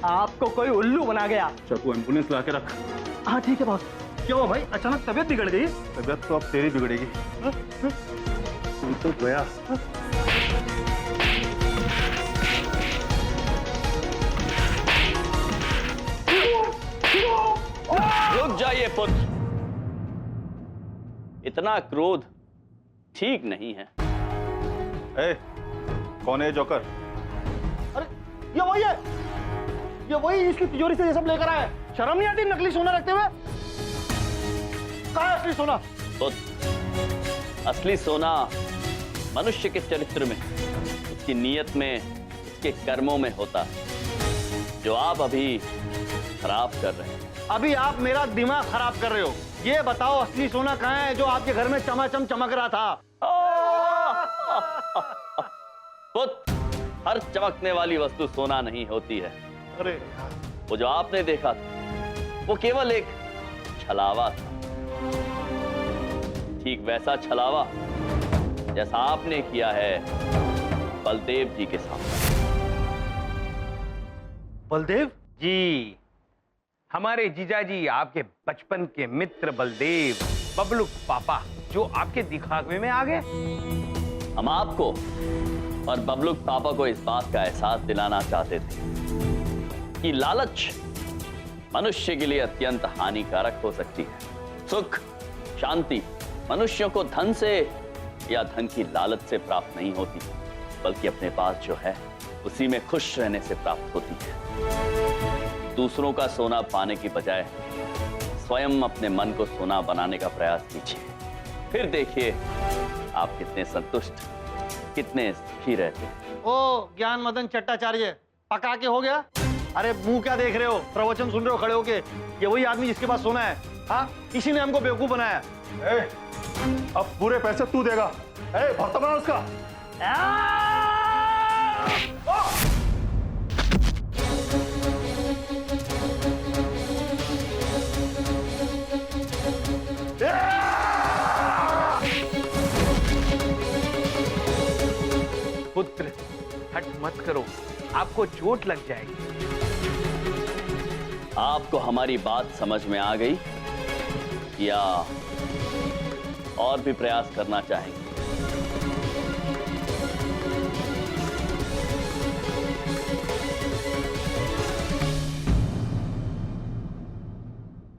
Speaker 13: आपको कोई उल्लू बना गया।
Speaker 11: तू एम्बुलेंस ला के रख।
Speaker 13: हाँ ठीक है बॉस।
Speaker 2: क्यों भाई, अचानक तबीयत बिगड़ गई?
Speaker 11: तबीयत तो अब तेरी बिगड़ेगी। तू तो गया।
Speaker 3: रुक जाइए पुत्र, इतना क्रोध ठीक नहीं है।
Speaker 11: ए, कौन है जोकर?
Speaker 2: अरे ये वही इसकी तिजोरी से ये सब लेकर आया। शर्म नहीं आती नकली सोना रखते हुए? कहाँ है असली सोना?
Speaker 3: पुत्र, असली सोना मनुष्य के चरित्र में, उसकी नीयत में, उसके कर्मों में होता है, जो आप अभी खराब कर रहे हैं।
Speaker 2: अभी आप मेरा दिमाग खराब कर रहे हो। ये बताओ, असली सोना कहाँ है जो आपके घर में चमाचम चमक रहा था?
Speaker 3: पुत्र, हर चमकने वाली वस्तु सोना नहीं होती है।
Speaker 2: अरे
Speaker 3: वो जो आपने देखा था, वो केवल एक छलावा था। ठीक वैसा छलावा जैसा आपने किया है बलदेव जी के साथ।
Speaker 2: बलदेव
Speaker 7: जी, हमारे जीजाजी, आपके बचपन के मित्र बलदेव, बबलू पापा, जो आपके दिखावे में आ गए।
Speaker 3: हम आपको और बबलू पापा को इस बात का एहसास दिलाना चाहते थे कि लालच मनुष्य के लिए अत्यंत हानिकारक हो सकती है। सुख, शांति मनुष्यों को धन से या धन की लालच से प्राप्त नहीं होती, बल्कि अपने पास जो है उसी में खुश रहने से प्राप्त होती है। दूसरों का सोना पाने की बजाय स्वयं अपने मन को सोना बनाने का प्रयास कीजिए, फिर देखिए आप कितने संतुष्ट कितने सुखी रहते।
Speaker 9: ओ ज्ञान मदन चट्टाचार्य, पका के हो गया? अरे मुंह क्या देख रहे हो, प्रवचन सुन रहे हो खड़े होके? ये वही आदमी जिसके पास सोना है? हाँ, इसी ने हमको बेवकूफ बनाया।
Speaker 11: अब पूरे पैसे तू देगा। भक्त बना उसका।
Speaker 7: पुत्र, हट मत करो, आपको चोट लग जाएगी।
Speaker 3: आपको हमारी बात समझ में आ गई या और भी प्रयास करना चाहेंगे?